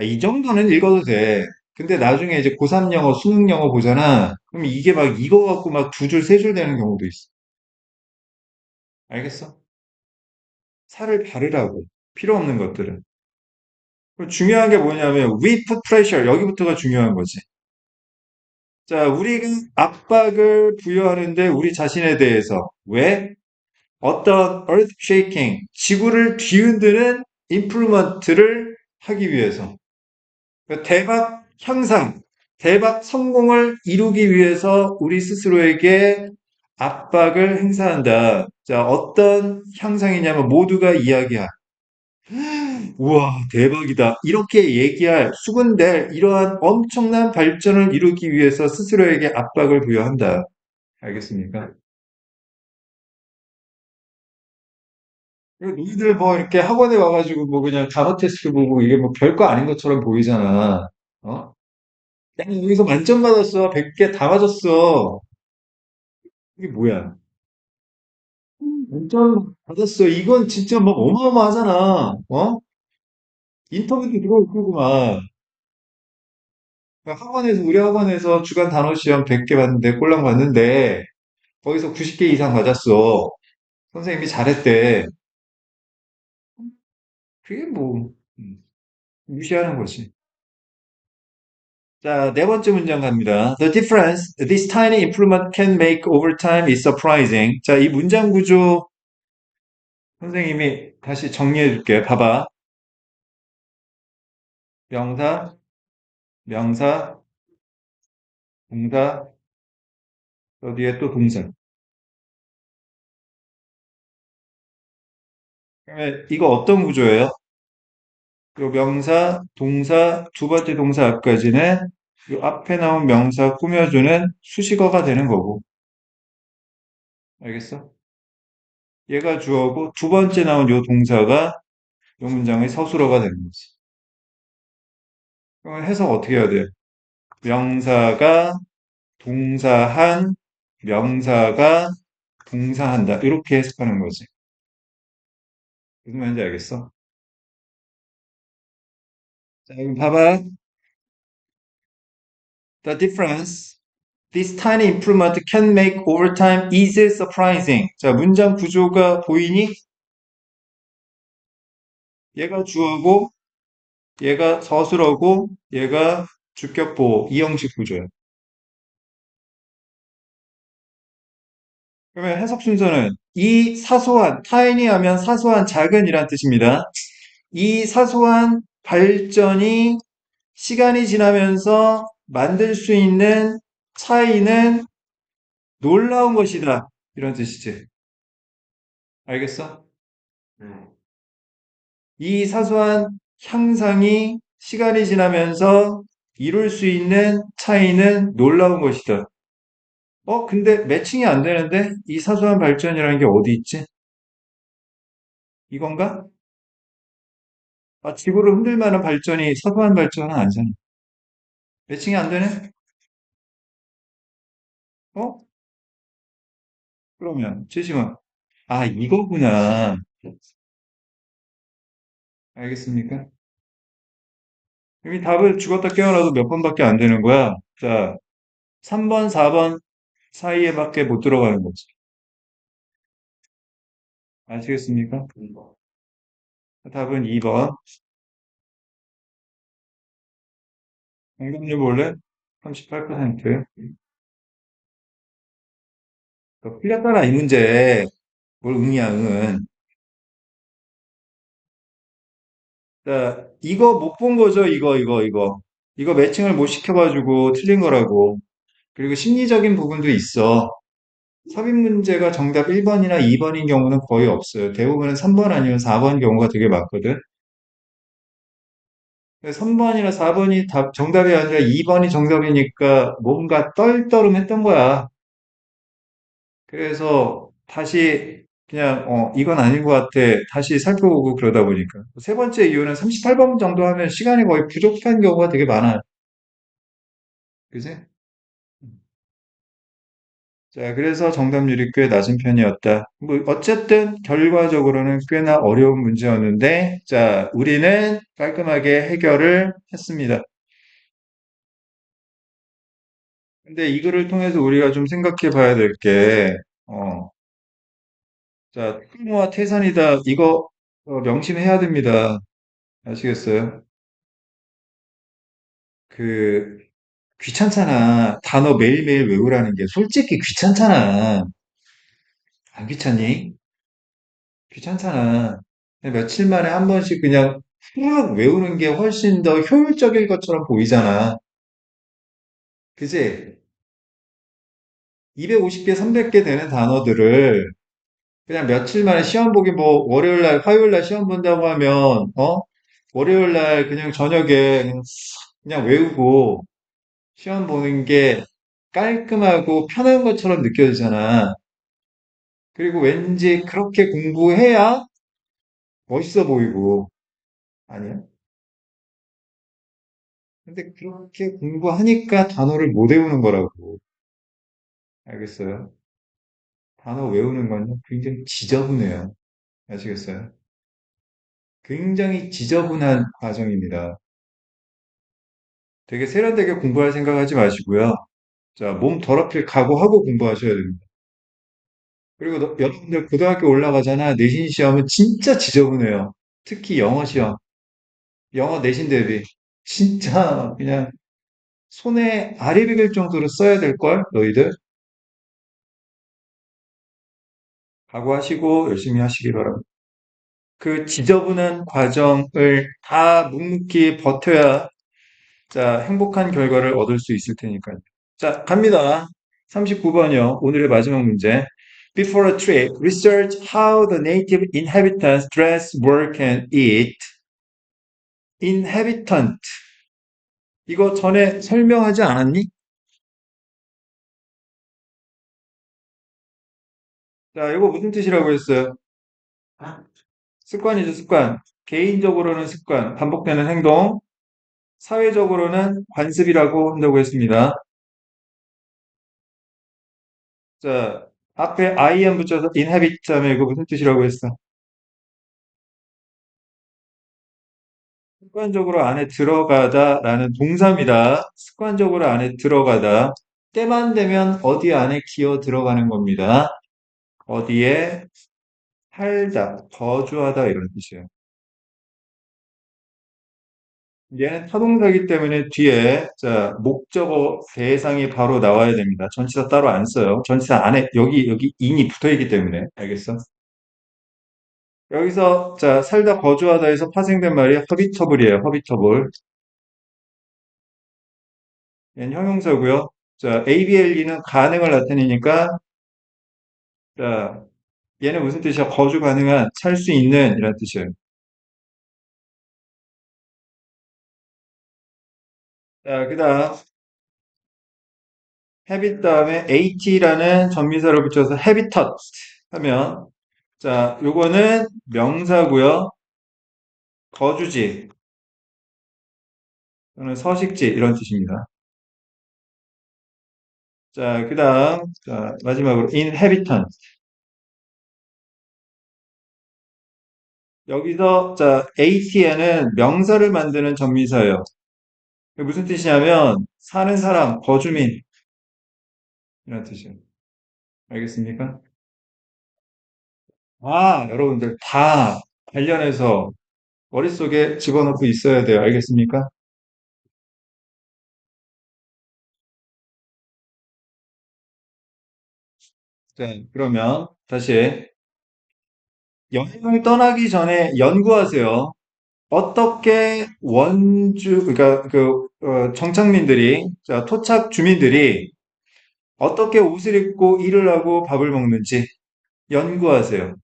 이 정도는 읽어도 돼. 근데 나중에 이제 고3 영어, 수능 영어 보잖아. 그럼 이게 막 이거 갖고 막 두 줄, 세 줄 되는 경우도 있어. 알겠어? 살을 바르라고. 필요 없는 것들은. 그리고 중요한 게 뭐냐면 we put pressure 여기부터가 중요한 거지. 자, 우리가 압박을 부여하는데 우리 자신에 대해서 왜? 어떤 earth shaking, 지구를 뒤흔드는 improvement를 하기 위해서. 그러니까 대박 향상, 대박 성공을 이루기 위해서 우리 스스로에게 압박을 행사한다. 자, 어떤 향상이냐면 모두가 이야기한 우와, 대박이다. 이렇게 얘기할, 수군될 이러한 엄청난 발전을 이루기 위해서 스스로에게 압박을 부여한다. 알겠습니까? 그리고 너희들 뭐 이렇게 학원에 와가지고 뭐 그냥 단어 테스트 보고 이게 뭐 별거 아닌 것처럼 보이잖아. 어? 야, 여기서 만점 받았어. 100개 다 맞았어. 이게 뭐야? 만점 받았어. 이건 진짜 뭐 어마어마하잖아. 어? 인터뷰도 들어올 거고 막. 우리 학원에서 주간 단어 시험 100개 봤는데, 꼴랑 봤는데, 거기서 90개 이상 맞았어. 선생님이 잘했대. 그게 뭐, 무시하는 거지. 자, 네 번째 문장 갑니다. The difference this tiny improvement can make over time is surprising. 자, 이 문장 구조 선생님이 다시 정리해 줄게. 봐봐. 명사, 명사, 동사, 어디에 또 동사. 그러면 이거 어떤 구조예요? 요 명사, 동사, 두 번째 동사 앞까지는 요 앞에 나온 명사 꾸며주는 수식어가 되는 거고. 알겠어? 얘가 주어고 두 번째 나온 요 동사가 요 문장의 서술어가 되는 거지. 그러면 해석 어떻게 해야 돼? 명사가 동사한, 명사가 동사한다. 이렇게 해석하는 거지. 무슨 말인지 알겠어? 자, 그럼 봐봐. The difference this tiny improvement can make over time is surprising. 자, 문장 구조가 보이니? 얘가 주어고, 얘가 서술어고, 얘가 주격보, 이 형식 구조야. 그러면 해석 순서는 이 사소한, tiny 하면 사소한, 작은이란 뜻입니다. 이 사소한 발전이 시간이 지나면서 만들 수 있는 차이는 놀라운 것이다. 이런 뜻이지. 알겠어? 음. 이 사소한 향상이 시간이 지나면서 이룰 수 있는 차이는 놀라운 것이다. 근데 매칭이 안 되는데? 이 사소한 발전이라는 게 어디 있지? 이건가? 지구를 흔들 만한 발전이 사소한 발전은 아니잖아. 매칭이 안 되네? 어? 그러면, 최시원. 이거구나. 알겠습니까? 이미 답을 죽었다 깨어나도 몇 번밖에 안 되는 거야. 자, 3번, 4번 사이에밖에 못 들어가는 거지. 아시겠습니까? 답은 2번. 정답률 볼래? 38%. 풀렸잖아, 이 문제. 뭘 응이야, 응은. 자, 이거 못 본 거죠, 이거. 이거 매칭을 못 시켜가지고 틀린 거라고. 그리고 심리적인 부분도 있어. 삽입 문제가 정답 1번이나 2번인 경우는 거의 없어요. 대부분은 3번 아니면 4번 경우가 되게 많거든. 3번이나 4번이 정답이 아니라 2번이 정답이니까 뭔가 떨떠름했던 거야. 그래서 다시 그냥 이건 아닌 것 같아. 다시 살펴보고 그러다 보니까. 세 번째 이유는 38번 정도 하면 시간이 거의 부족한 경우가 되게 많아요. 그지? 자, 그래서 정답률이 꽤 낮은 편이었다. 뭐, 어쨌든 결과적으로는 꽤나 어려운 문제였는데, 자, 우리는 깔끔하게 해결을 했습니다. 근데 이거를 통해서 우리가 좀 생각해 봐야 될 게, 어, 자, 특무와 태산이다. 이거 명심해야 됩니다. 아시겠어요? 그, 귀찮잖아. 단어 매일매일 외우라는 게 솔직히 귀찮잖아. 안 귀찮니? 귀찮잖아. 그냥 며칠 만에 한 번씩 그냥 훅 외우는 게 훨씬 더 효율적일 것처럼 보이잖아. 그지? 250개, 300개 되는 단어들을 그냥 며칠 만에 시험 보기 뭐 월요일 날, 화요일 날 시험 본다고 하면 월요일 날 그냥 저녁에 그냥 외우고 시험 보는 게 깔끔하고 편한 것처럼 느껴지잖아. 그리고 왠지 그렇게 공부해야 멋있어 보이고 아니야? 근데 그렇게 공부하니까 단어를 못 외우는 거라고. 알겠어요? 단어 외우는 건요, 굉장히 지저분해요. 아시겠어요? 굉장히 지저분한 과정입니다. 되게 세련되게 공부할 생각하지 마시고요. 자, 몸 더럽힐 각오하고 공부하셔야 됩니다. 그리고 여러분들 고등학교 올라가잖아. 내신 시험은 진짜 지저분해요. 특히 영어 시험. 영어 내신 대비. 진짜 그냥 손에 알이 베길 정도로 써야 될걸, 너희들? 각오하시고 열심히 하시기 바랍니다. 그 지저분한 과정을 다 묵묵히 버텨야 자, 행복한 결과를 얻을 수 있을 테니까요. 자, 갑니다. 39번이요. 오늘의 마지막 문제. Before a trip, research how the native inhabitants dress, work, and eat. inhabitant. 이거 전에 설명하지 않았니? 자, 이거 무슨 뜻이라고 했어요? 습관이죠, 습관. 개인적으로는 습관, 반복되는 행동. 사회적으로는 관습이라고 한다고 했습니다. 자, 앞에 im 붙여서 inhabit 하면 이거 무슨 뜻이라고 했어? 습관적으로 안에 들어가다라는 동사입니다. 습관적으로 안에 들어가다. 때만 되면 어디 안에 기어 들어가는 겁니다. 어디에 살다, 거주하다 이런 뜻이에요. 얘는 타동사이기 때문에 뒤에 자 목적어 대상이 바로 나와야 됩니다. 전치사 따로 안 써요. 전치사 안에 여기 in이 붙어 있기 때문에 알겠어? 여기서 자 살다 거주하다에서 파생된 말이 허비터블이에요. 허비터블. 얘는 형용사고요. 자 ABLE는 가능을 나타내니까 자 얘는 무슨 뜻이야? 거주 가능한, 살 수 있는 이란 뜻이에요. 자, 그다음 habit 다음에 at라는 전미사를 붙여서 habitat 하면 자, 요거는 명사고요. 거주지 또는 서식지 이런 뜻입니다. 자, 그다음 자, 마지막으로 inhabitant. 여기서 자, at에는 명사를 만드는 전미사예요. 무슨 뜻이냐면 사는 사람, 거주민 이런 뜻이에요. 알겠습니까? 여러분들 다 관련해서 머릿속에 집어넣고 있어야 돼요. 알겠습니까? 자, 그러면 다시 여행을 떠나기 전에 연구하세요. 어떻게 그러니까 정착민들이, 자, 토착 주민들이 어떻게 옷을 입고 일을 하고 밥을 먹는지 연구하세요.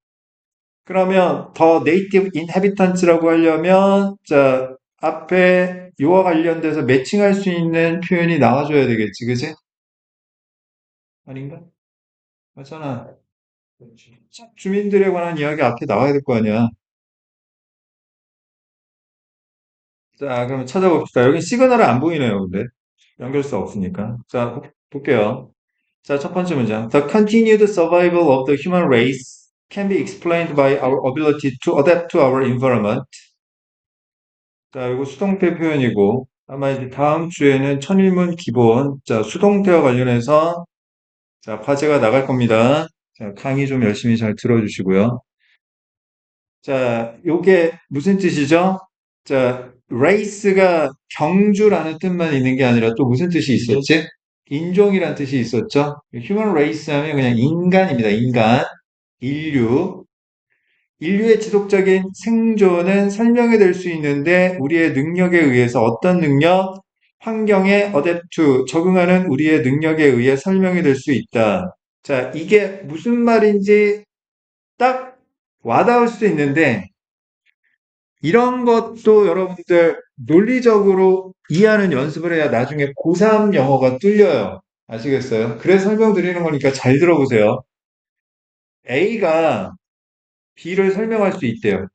그러면 더 네이티브 인해비탄츠라고 하려면 자, 앞에 요와 관련돼서 매칭할 수 있는 표현이 나와줘야 되겠지, 그지? 아닌가? 맞잖아. 토착 주민들에 관한 이야기 앞에 나와야 될 거 아니야. 자, 그럼 찾아봅시다. 여기 시그널이 안 보이네요, 근데. 연결수 없으니까. 자, 볼게요. 자, 첫 번째 문장. The continued survival of the human race can be explained by our ability to adapt to our environment. 자, 이거 수동태 표현이고, 아마 이제 다음 주에는 천일문 기본, 자, 수동태와 관련해서, 자, 과제가 나갈 겁니다. 자, 강의 좀 열심히 잘 들어주시고요. 자, 요게 무슨 뜻이죠? 자, race가 경주라는 뜻만 있는 게 아니라 또 무슨 뜻이 있었지? 인종이란 뜻이 있었죠? human race 하면 그냥 인간입니다. 인간, 인류. 인류의 지속적인 생존은 설명이 될 수 있는데 우리의 능력에 의해서 어떤 능력? 환경에 어댑트, 적응하는 우리의 능력에 의해 설명이 될 수 있다. 자, 이게 무슨 말인지 딱 와닿을 수 있는데 이런 것도 여러분들 논리적으로 이해하는 연습을 해야 나중에 고3 영어가 뚫려요. 아시겠어요? 그래서 설명드리는 거니까 잘 들어보세요. A가 B를 설명할 수 있대요.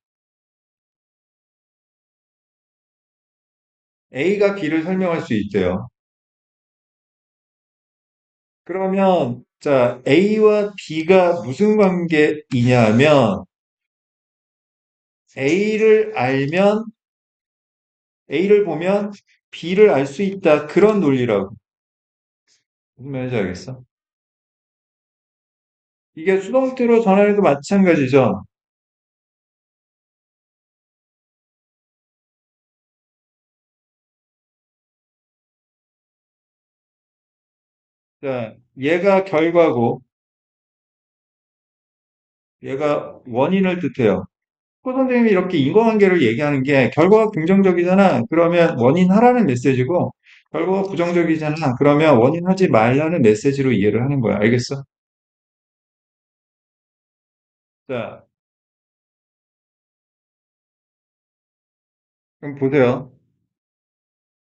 A가 B를 설명할 수 있대요. 그러면 자, A와 B가 무슨 관계이냐 하면 A를 알면 A를 보면 B를 알 수 있다. 그런 논리라고. 무슨 말인지 알겠어? 이게 수동태로 전환해도 마찬가지죠. 자, 얘가 결과고 얘가 원인을 뜻해요. 코 선생님이 이렇게 인과관계를 얘기하는 게 결과가 긍정적이잖아. 그러면 원인하라는 메시지고 결과가 부정적이잖아. 그러면 원인하지 말라는 메시지로 이해를 하는 거야. 알겠어? 자, 그럼 보세요.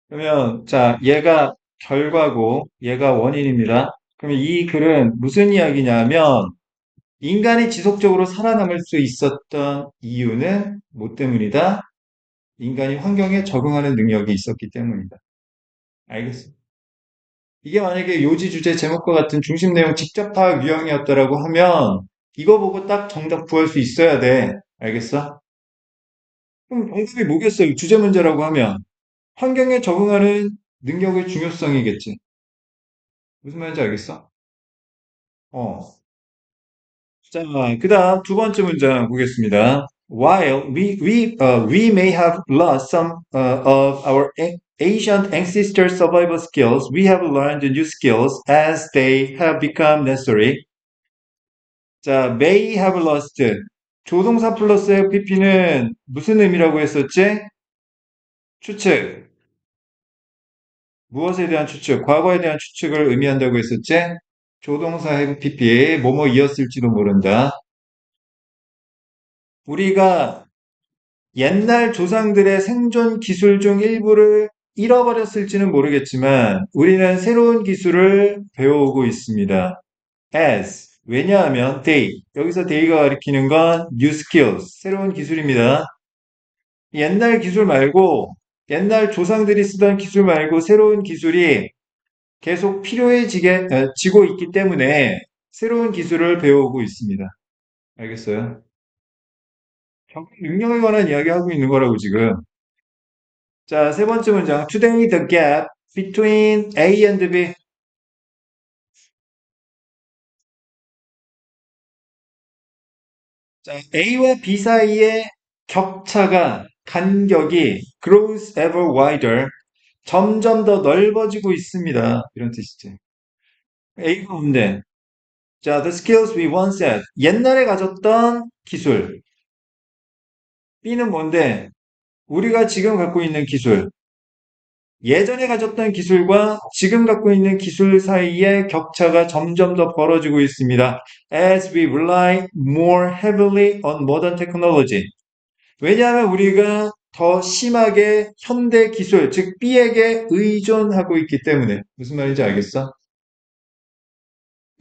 그러면 자, 얘가 결과고 얘가 원인입니다. 그러면 이 글은 무슨 이야기냐면 인간이 지속적으로 살아남을 수 있었던 이유는 뭐 때문이다? 인간이 환경에 적응하는 능력이 있었기 때문이다. 알겠어? 이게 만약에 요지 주제 제목과 같은 중심 내용 직접 파악 유형이었다라고 하면 이거 보고 딱 정답 구할 수 있어야 돼. 알겠어? 그럼 정답이 뭐겠어요? 주제 문제라고 하면 환경에 적응하는 능력의 중요성이겠지. 무슨 말인지 알겠어? 어. 자, 그다음 두 번째 문장 보겠습니다. While we may have lost some of our ancient ancestor survival skills, we have learned new skills as they have become necessary. 자, may have lost. 조동사 플러스 FPP는 무슨 의미라고 했었지? 추측. 무엇에 대한 추측? 과거에 대한 추측을 의미한다고 했었지? 조동사 FPP, 뭐뭐이었을지도 모른다. 우리가 옛날 조상들의 생존 기술 중 일부를 잃어버렸을지는 모르겠지만 우리는 새로운 기술을 배워오고 있습니다. As. 왜냐하면 they. 여기서 they가 가리키는 건 new skills. 새로운 기술입니다. 옛날 기술 말고 옛날 조상들이 쓰던 기술 말고 새로운 기술이 계속 지고 있기 때문에 새로운 기술을 배워오고 있습니다. 알겠어요? 적응 능력에 관한 이야기하고 있는 거라고 지금. 자, 세 번째 문장. Today the gap between A and B. 자, A와 B 사이의 간격이 grows ever wider. 점점 더 넓어지고 있습니다. 이런 뜻이지. A가 뭔데? 자, the skills we once had. 옛날에 가졌던 기술. B는 뭔데? 우리가 지금 갖고 있는 기술. 예전에 가졌던 기술과 지금 갖고 있는 기술 사이의 격차가 점점 더 벌어지고 있습니다. As we rely more heavily on modern technology. 왜냐하면 우리가 더 심하게 현대 기술, 즉 B에게 의존하고 있기 때문에. 무슨 말인지 알겠어?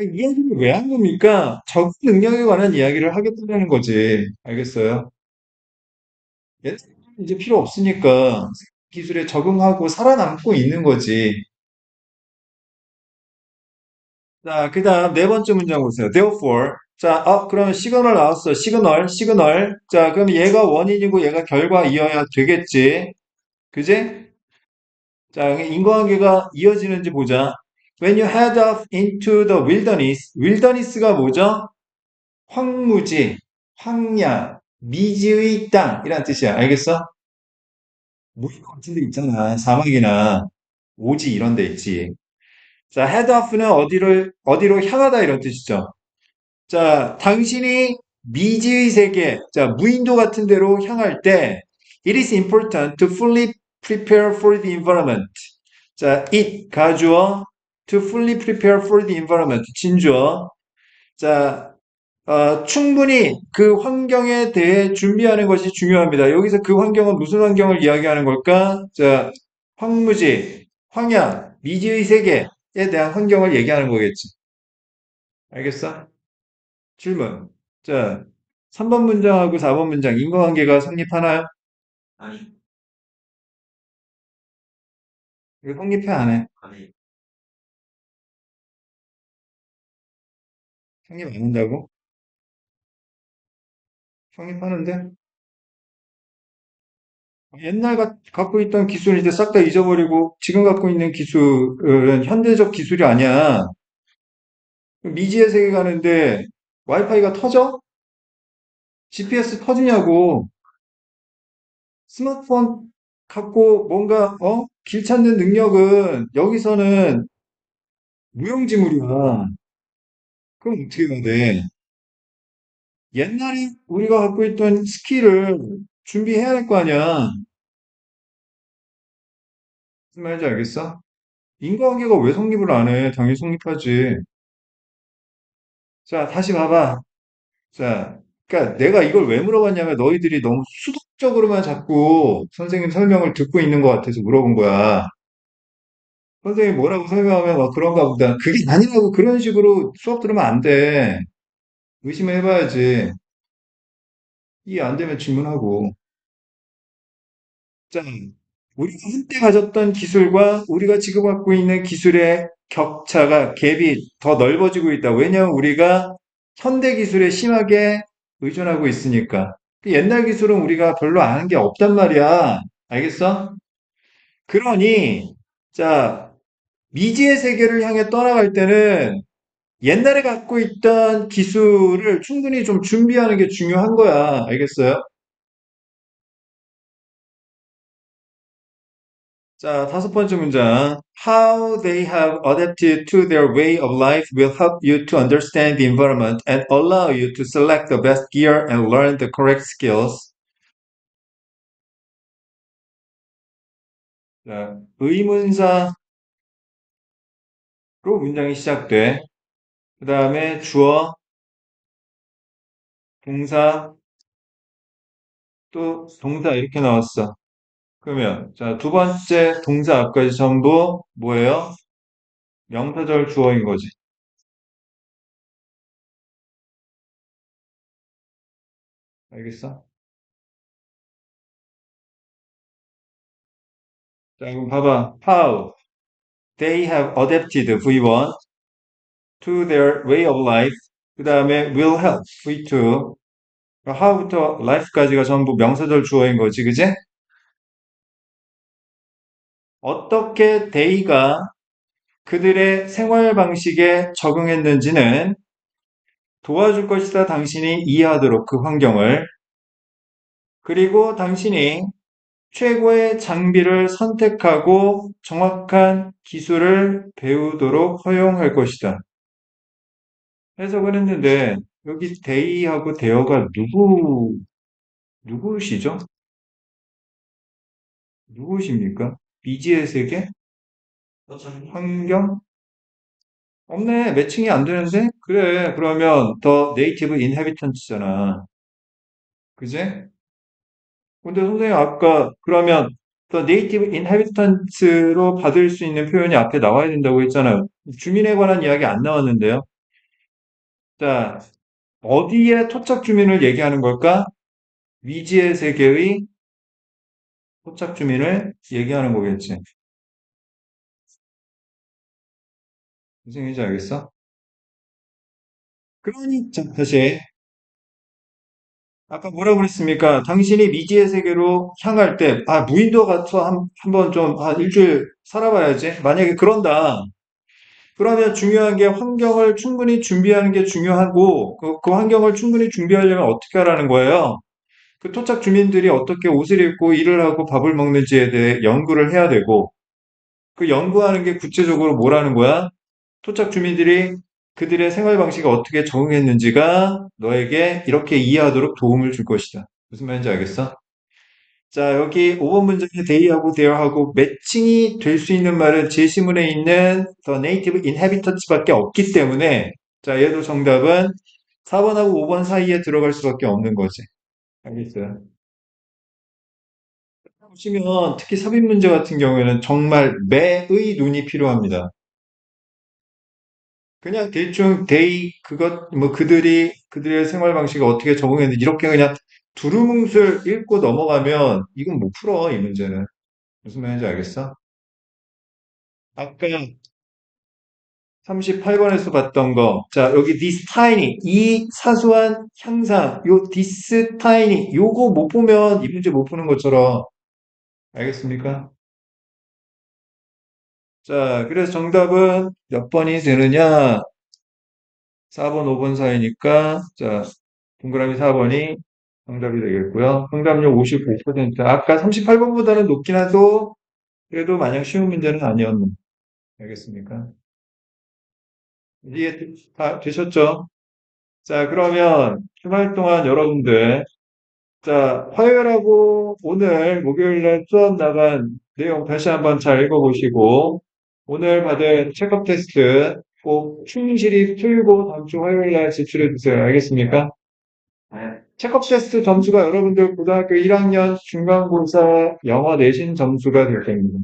이 이야기를 왜 한 겁니까? 적응 능력에 관한 이야기를 하겠다는 거지. 알겠어요? 옛날에 이제 필요 없으니까 기술에 적응하고 살아남고 있는 거지. 자, 그 다음 네 번째 문장 보세요. Therefore. 자, 그러면 시그널 나왔어. 시그널. 자, 그럼 얘가 원인이고 얘가 결과이어야 되겠지. 그지? 자, 인과관계가 이어지는지 보자. When you head off into the wilderness. wilderness가 뭐죠? 황무지, 황야, 미지의 땅 이란 뜻이야. 알겠어? 무지 같은 데 있잖아. 사막이나 오지 이런 데 있지. 자, head off는 어디로 향하다 이런 뜻이죠. 자, 당신이 미지의 세계, 자, 무인도 같은 데로 향할 때, it is important to fully prepare for the environment. 자, it, 가주어, to fully prepare for the environment, 진주어. 자, 충분히 그 환경에 대해 준비하는 것이 중요합니다. 여기서 그 환경은 무슨 환경을 이야기하는 걸까? 자, 황무지, 황야, 미지의 세계에 대한 환경을 얘기하는 거겠지. 알겠어? 질문. 자, 3번 문장하고 4번 문장 인과관계가 성립하나요? 아니, 이거 성립해 안 해? 아니, 성립 안 한다고? 성립하는데? 갖고 있던 기술을 이제 싹 다 잊어버리고 지금 갖고 있는 기술은 현대적 기술이 아니야. 미지의 세계 가는데 와이파이가 터져? GPS 터지냐고. 스마트폰 갖고 뭔가, 길 찾는 능력은 여기서는 무용지물이야. 그럼 어떻게 해야 돼? 옛날에 우리가 갖고 있던 스킬을 준비해야 할 거 아니야. 무슨 말인지 알겠어? 인과관계가 왜 성립을 안 해? 당연히 성립하지. 자, 다시 봐봐. 자, 그러니까 내가 이걸 왜 물어봤냐면 너희들이 너무 수동적으로만 자꾸 선생님 설명을 듣고 있는 것 같아서 물어본 거야. 선생님 뭐라고 설명하면 막 그런가 보다. 그게 아니라고 그런 식으로 수업 들으면 안 돼. 의심을 해봐야지. 이해 안 되면 질문하고. 자, 우리가 한때 가졌던 기술과 우리가 지금 갖고 있는 기술의 격차가, 갭이 더 넓어지고 있다. 왜냐하면 우리가 현대 기술에 심하게 의존하고 있으니까. 그 옛날 기술은 우리가 별로 아는 게 없단 말이야. 알겠어? 그러니, 자, 미지의 세계를 향해 떠나갈 때는 옛날에 갖고 있던 기술을 충분히 좀 준비하는 게 중요한 거야. 알겠어요? 자, 다섯 번째 문장. How they have adapted to their way of life will help you to understand the environment and allow you to select the best gear and learn the correct skills. 자, 의문사로 문장이 시작돼. 그 다음에 주어, 동사, 또 동사 이렇게 나왔어. 그러면 자, 두 번째 동사 앞까지 전부 뭐예요? 명사절 주어인 거지. 알겠어? 자, 그럼 봐봐. How they have adapted V1 to their way of life. 그 다음에 will help V2. how부터 life까지가 전부 명사절 주어인 거지, 그지? 어떻게 they가 그들의 생활 방식에 적응했는지는 도와줄 것이다. 당신이 이해하도록 그 환경을. 그리고 당신이 최고의 장비를 선택하고 정확한 기술을 배우도록 허용할 것이다. 해석을 했는데, 여기 데이하고 대어가 누구시죠? 누구십니까? 미지의 세계? 환경? 없네. 매칭이 안 되는데? 그래. 그러면 더 네이티브 인헤비턴트잖아. 그제? 근데 선생님 아까 그러면 더 네이티브 인헤비턴트로 받을 수 있는 표현이 앞에 나와야 된다고 했잖아요. 주민에 관한 이야기 안 나왔는데요. 자, 어디에 토착 주민을 얘기하는 걸까? 미지의 세계의 토착 주민을 얘기하는 거겠지. 무슨 얘기인지 알겠어? 그러니, 자, 다시. 아까 뭐라고 그랬습니까? 당신이 미지의 세계로 향할 때, 무인도 가서 한번 좀, 일주일 살아봐야지. 만약에 그런다. 그러면 중요한 게 환경을 충분히 준비하는 게 중요하고, 그 환경을 충분히 준비하려면 어떻게 하라는 거예요? 그 토착 주민들이 어떻게 옷을 입고 일을 하고 밥을 먹는지에 대해 연구를 해야 되고, 그 연구하는 게 구체적으로 뭐라는 거야? 토착 주민들이 그들의 생활 방식에 어떻게 적응했는지가 너에게 이렇게 이해하도록 도움을 줄 것이다. 무슨 말인지 알겠어? 자, 여기 5번 문장에 they하고 there하고 매칭이 될 수 있는 말은 제시문에 있는 the native inhabitants밖에 없기 때문에 자, 얘도 정답은 4번하고 5번 사이에 들어갈 수밖에 없는 거지. 알겠어요? 보시면 특히 삽입 문제 같은 경우에는 정말 매의 눈이 필요합니다. 그냥 대충 그들이 그들의 생활 방식에 어떻게 적응했는지 이렇게 그냥 두루뭉술 읽고 넘어가면 이건 못 풀어 이 문제는. 무슨 말인지 알겠어? 아까 38번에서 봤던 거. 자, 여기 this tiny 이 사소한 향상 요 this tiny 요거 못 보면 이 문제 못 푸는 것처럼 알겠습니까? 자, 그래서 정답은 몇 번이 되느냐? 4번, 5번 사이니까 자, 동그라미 4번이 정답이 되겠고요. 정답률 55%. 아까 38번보다는 높긴 하도 그래도 마냥 쉬운 문제는 아니었는데. 알겠습니까? 이해 다 되셨죠? 자, 그러면 주말 동안 여러분들 자, 화요일하고 오늘 목요일날 수업 나간 내용 다시 한번 잘 읽어보시고 오늘 받은 체크업 테스트 꼭 충실히 풀고 다음 주 화요일날 제출해 주세요. 알겠습니까? 체크업 테스트 점수가 여러분들 고등학교 1학년 중간고사 영어 내신 점수가 될 겁니다.